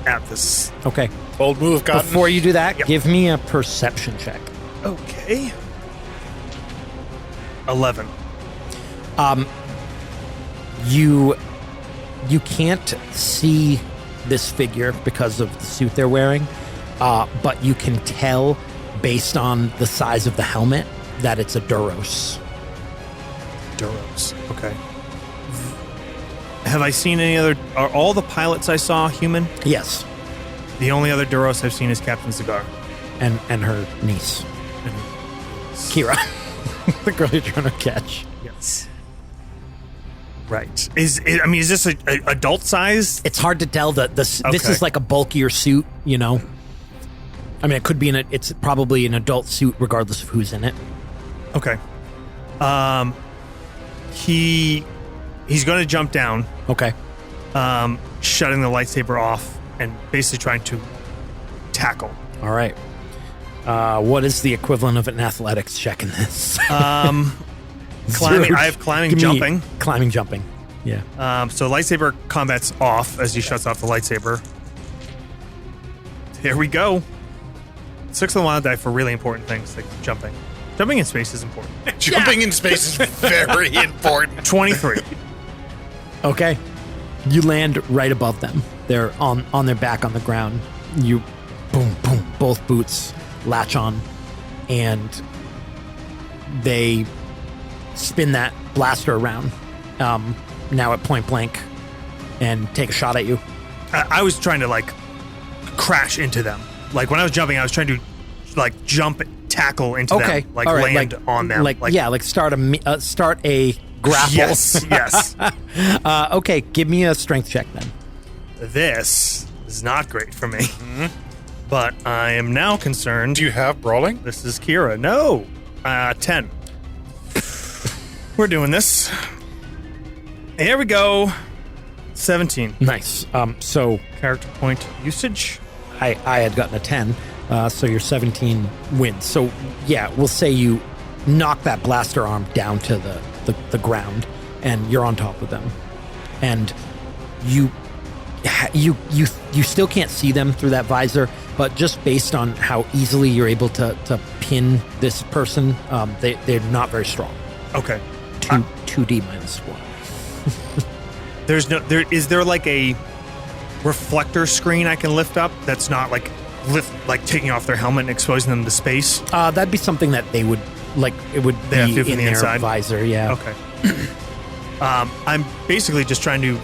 at this. Okay. Bold move, Cotton. Before you do that, give me a perception check. Okay. 11. You can't see this figure because of the suit they're wearing, but you can tell based on the size of the helmet that it's a Duros. Duros. Okay. Have I seen any other... Are all the pilots I saw human? Yes, The only other Duros I've seen is Captain Cigar. and her niece, Kira, the girl you're trying to catch. Yes. Right. Is this a adult size? It's hard to tell that this Okay. is like a bulkier suit, I mean, it could be it's probably an adult suit regardless of who's in it. Okay. He's going to jump down, Okay. shutting the lightsaber off and basically trying to tackle. All right. What is the equivalent of an athletics check in this? Climbing. I have climbing, Give me jumping. Climbing, jumping. Yeah. So lightsaber combat's off as he shuts off the lightsaber. Here we go. 6 on the wild die for really important things like jumping. Jumping in space is important. Jumping in space is very important. 23. Okay. You land right above them. They're on their back on the ground. You boom, boom, both boots latch on, and they spin that blaster around, now at point blank and take a shot at you. I was trying to like crash into them. Like when I was jumping, I was trying to like jump, tackle into Okay, them, like all right, land on them. Like start a grapple. Yes. Okay, give me a strength check then. This is not great for me. But I am now concerned. Do you have brawling? This is Kira. No. 10. We're doing this. Here we go. 17. Nice. So Character point usage. I had gotten a 10, so your 17 wins. So yeah, we'll say you knock that blaster arm down to the ground, and you're on top of them, and you still can't see them through that visor, but just based on how easily you're able to pin this person, they're not very strong. Okay. 2D minus 1. Is there like a reflector screen I can lift up that's not like taking off their helmet and exposing them to space? That'd be something that they would like. It would They have be to from in the their inside? visor. Yeah. Okay. I'm basically just trying to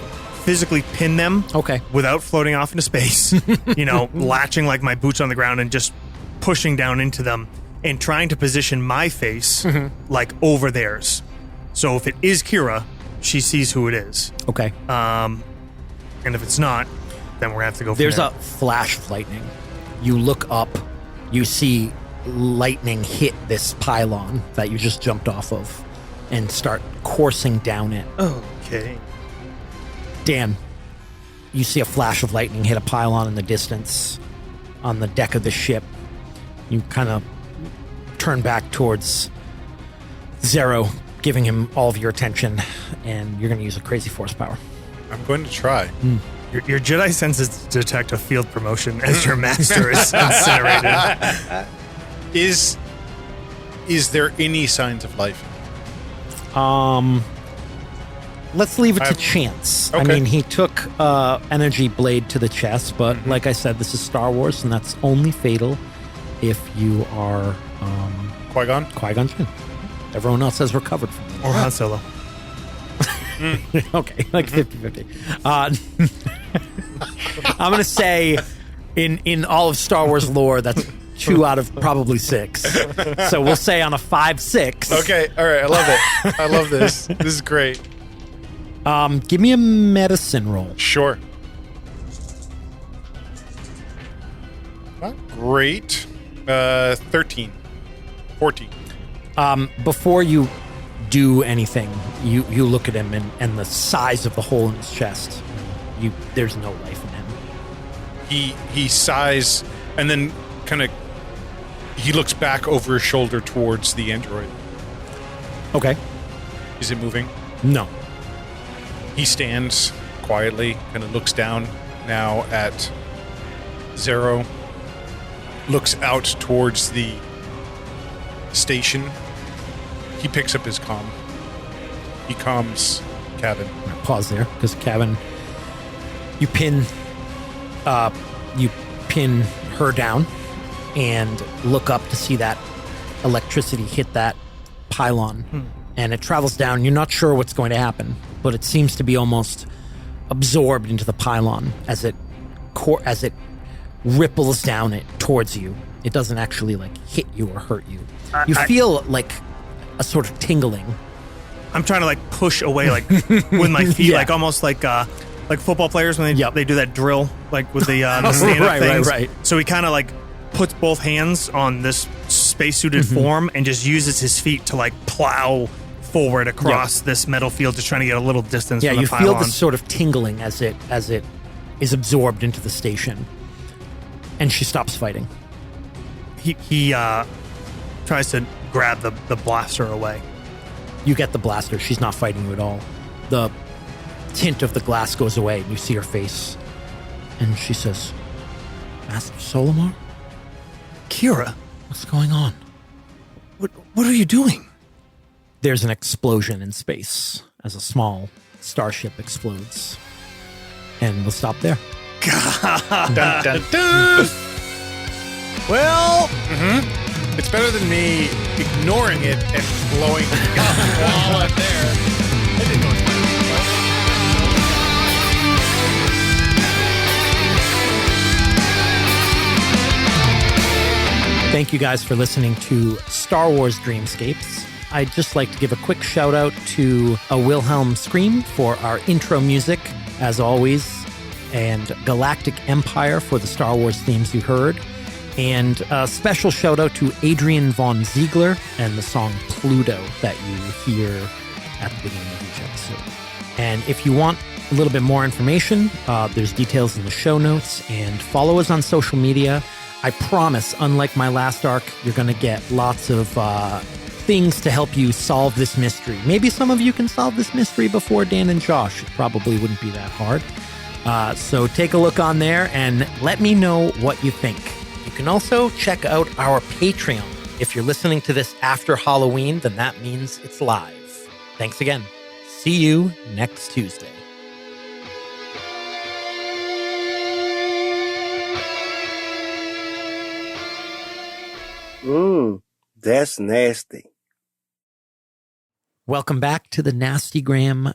physically pin them Okay. without floating off into space, latching like my boots on the ground and just pushing down into them and trying to position my face like over theirs. So if it is Kira, she sees who it is. Okay. And if it's not, then we're going to have to go from There's there. a flash of lightning. You look up, you see lightning hit this pylon that you just jumped off of and start coursing down it. Okay. Dan, you see a flash of lightning hit a pylon in the distance on the deck of the ship. You kind of turn back towards Zero, giving him all of your attention, and you're going to use a crazy force power. I'm going to try. Your Jedi senses detect a field promotion as your master is incinerated. Is there any signs of life? Let's leave it to chance. I Okay. mean, he took energy blade to the chest, but like I said, this is Star Wars, and that's only fatal if you are Qui-Gon? Qui-Gon Jinn. Everyone else has recovered from this. Or Han Solo. Okay, like 50-50. I'm going to say in all of Star Wars lore, that's 2 out of probably 6. So we'll say on a 5-6. Okay, all right, I love it. I love this. This is great. Give me a medicine roll. Sure. Not great. 13. 14. Before you do anything, you look at him and the size of the hole in his chest. There's no life in him. He sighs and then kind of he looks back over his shoulder towards the android. Okay. Is it moving? No. He stands quietly, kind of looks down now at Zero, looks out towards the station. He picks up his comm. He comms Cabin. Pause there, because Cabin, you pin her down and look up to see that electricity hit that pylon, and it travels down. You're not sure what's going to happen, but it seems to be almost absorbed into the pylon as it ripples down it towards you. It doesn't actually like hit you or hurt you. You feel like a sort of tingling. I'm trying to like push away like with my feet, Yeah. like almost like football players when they do that drill, like with the stand-up Right, things. right. So he kind of like puts both hands on this spacesuited form and just uses his feet to like plow forward across this metal field, just trying to get a little distance. Yeah, from the you pylon. feel this sort of tingling as it is absorbed into the station, and she stops fighting. He tries to grab the blaster away. You get the blaster. She's not fighting you at all. The tint of the glass goes away, and you see her face, and she says, "Master Solomar, Kira, what's going on?" what are you doing? There's an explosion in space as a small starship explodes, and we'll stop there. Dun, dun, dun. Well, It's better than me ignoring it and blowing up while I'm there. I didn't know it's thank you guys for listening to Star Wars Dreamscapes. I'd just like to give a quick shout out to a Wilhelm Scream for our intro music, as always, and Galactic Empire for the Star Wars themes you heard. And a special shout out to Adrian von Ziegler and the song Pluto that you hear at the beginning of each episode. And if you want a little bit more information, there's details in the show notes, and follow us on social media. I promise, unlike my last arc, you're going to get lots of things to help you solve this mystery. Maybe some of you can solve this mystery before Dan and Josh. It probably wouldn't be that hard. So take a look on there and let me know what you think. You can also check out our Patreon. If you're listening to this after Halloween, then that means it's live. Thanks again. See you next Tuesday. That's nasty. Welcome back to the Nastygram.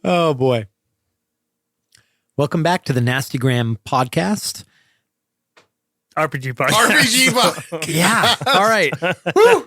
Oh boy. Welcome back to the Nastygram podcast. RPG podcast. RPG. Yeah. All right. Woo.